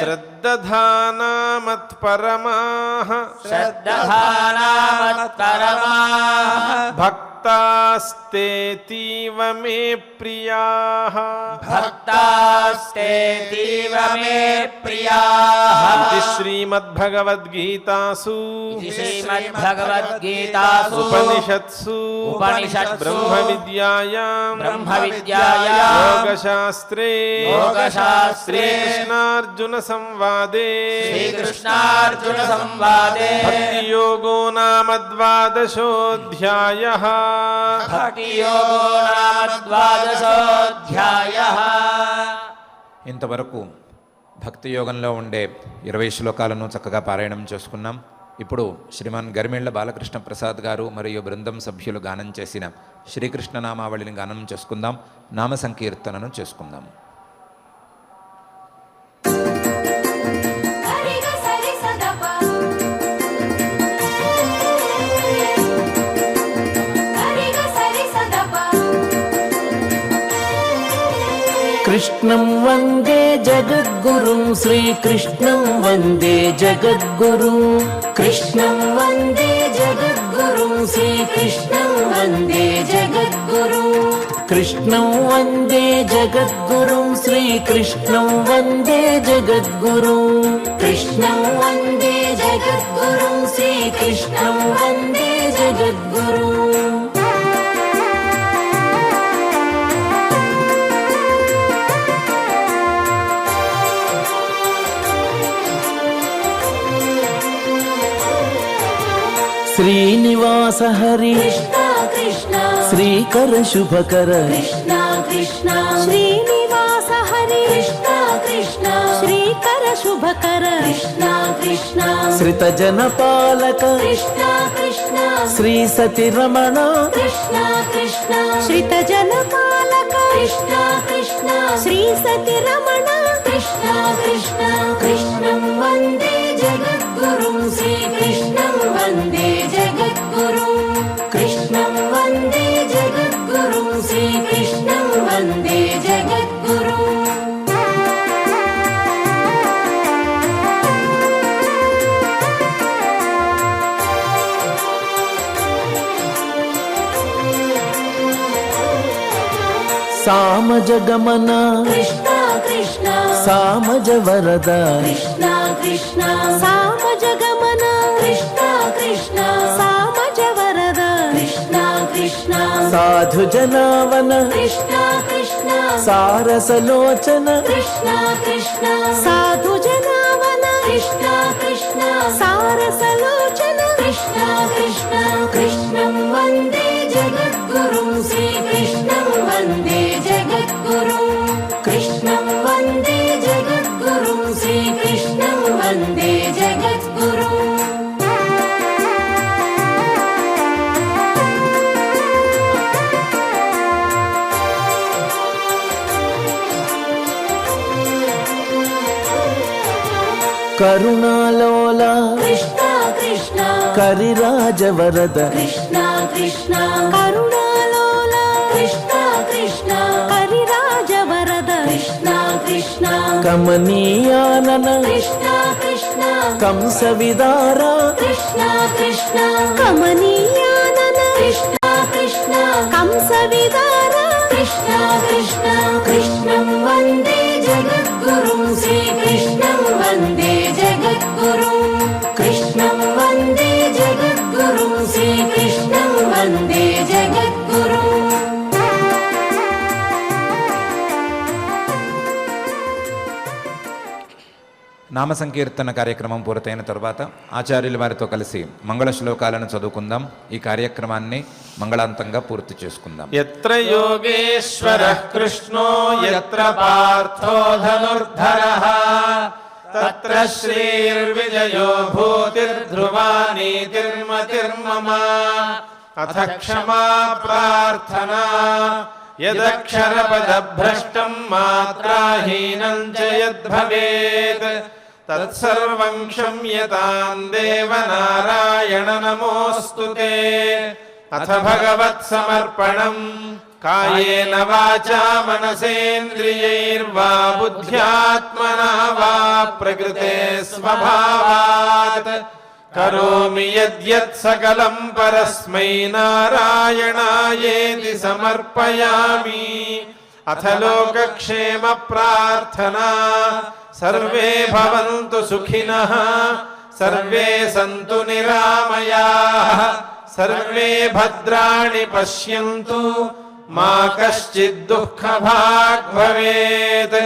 श्रद्दधाना मत्परमाः श्रद्दधाना मत्परमाः भक्तास्तेतीव मे प्रियाः भक्तास्तेतीव मे प्रियाः इति श्रीमद्भगवद्गीतासु श्रीमद्भगवद्गीतासु उपनिषत्सु ब्रह्मविद्यायां योगशास्त्रे श्रीकृष्णार्जुन संवादे भक्तियोगो नाम द्वादशोऽध्यायः भक्तियोगो नाम द्वादशोऽध्यायः। ఇంతవరకు భక్తి యోగంలో ఉండే 20 శ్లోకాలను చక్కగా పారాయణం చేసుకున్నాం. ఇప్పుడు శ్రీమాన్ గరిమెళ్ల బాలకృష్ణ ప్రసాద్ గారు మరియు బృందం సభ్యులు గానం చేసిన శ్రీకృష్ణ నామావళిని గానం చేసుకుందాం. నామ సంకీర్తనను చేసుకుందాం. कृष्णं वन्दे जगद्गुरुं श्रीकृष्णं वन्दे जगद्गुरुं कृष्णं वन्दे जगद्गुरुं श्रीकृष्णं वन्दे जगद्गुरुं कृष्णं वन्दे जगद्गुरुं श्रीकृष्णं वन्दे जगद्गुरुं कृष्णं वन्दे जगद्गुरुं श्रीकृष्णं वन्दे जगद्गुरुं श्रीनिवास हरि कृष्णा कृष्णा श्रीकर शुभकर कृष्णा कृष्णा श्रीनिवास हरि कृष्णा कृष्णा श्रीकर शुभकर कृष्णा कृष्णा श्रितजन पालक कृष्णा कृष्णा श्री सति रमण कृष्णा कृष्णा श्रितजन पालक कृष्णा कृष्णा श्री सति रमण कृष्णा कृष्णा कृष्णं वन्दे जगद्गुरुं श्रीकृष्णं वन्दे जगद्गुरुं कृष्णं वन्दे जगद्गुरुं श्रीकृष्णं वन्दे जगद्गुरुं सामज गमन कृष्णा कृष्णा सामज वरद कृष्णा कृष्णा सामज गमन कृष्णा कृष्णा सामज वरद कृष्णा कृष्णा साधु जनावन कृष्णा कृष्णा सारसलोचन कृष्णा कृष्णा साधु जनावन कृष्णा कृष्णा सारसलोचन कृष्णा कृष्णा कृष्णं वन्दे जगद्गुरुं श्रीकृष्णं वन्दे जगद्गुरुं कृष्णं वन्दे जगद्गुरुं श्रीकृष्णं वन्दे जगद्गुरुं करुणालोला कृष्णा कृष्णा करिराज वरद कृष्णा कृष्णा करुणालोला कृष्णा कृष्णा करिराज वरद कृष्णा कृष्णा कमनीयानन कृष्णा कृष्णा कंस विदारा कृष्णा कृष्णा कमनीयानन कृष्णा कृष्णा कंस विदारा कृष्णा कृष्णा कृष्णं वन्दे जगद्गुरुं श्रीकृष्णं वन्दे जगद्गुरुं कृष्णं वन्दे जगद्गुरुं श्रीकृष्णं वन्दे जगद्गुरुं నామ సంకీర్తన కార్యక్రమం పూర్తయిన తర్వాత ఆచార్యుల వారితో కలిసి మంగళ శ్లోకాలను చదువుకుందాం. ఈ కార్యక్రమాన్ని మంగళాంతంగా పూర్తి చేసుకుందాం. यत्र योगेश्वरः कृष्णो यत्र पार्थो धनुर्धरः तत्र श्रीर्विजयो भूतिर्ध्रुवा नीतिर्मतिर्मम अथ क्षमा प्रार्थना यदक्षरपदभ्रष्टं मात्राहीनं च यद्भवेत् तत्सर्वं क्षम्यतां देवनारायण नमोऽस्तु ते. अथ भगवत्समर्पणम् కాయేన వాచా మనసేంద్రియైర్వా బుద్ధ్యాత్మనా వా ప్రకృతే స్వభావాత్ కరోమి యద్యత్ సకలం పరస్మై నారాయణాయేతి సమర్పయామి. అథ లోకక్షేమ ప్రార్థనా. సర్వే భవంతు సుఖినః, సర్వే సంతు నిరామయాః, సర్వే భద్రాణి పశ్యంతు, మా కశ్చిద్ దుఃఖభాగ్ భవేత్.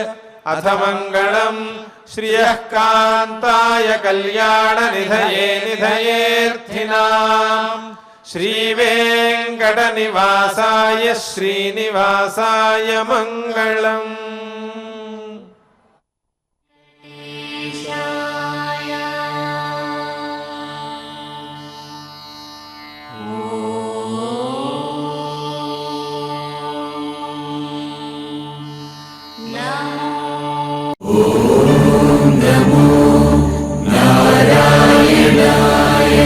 అథ మంగళం శ్రియః కాంతాయ కళ్యాణ నిధయే నిధయేర్థినాం శ్రీవేంకట నివాసాయ శ్రీనివాసాయ మంగళం. నారాయణాయ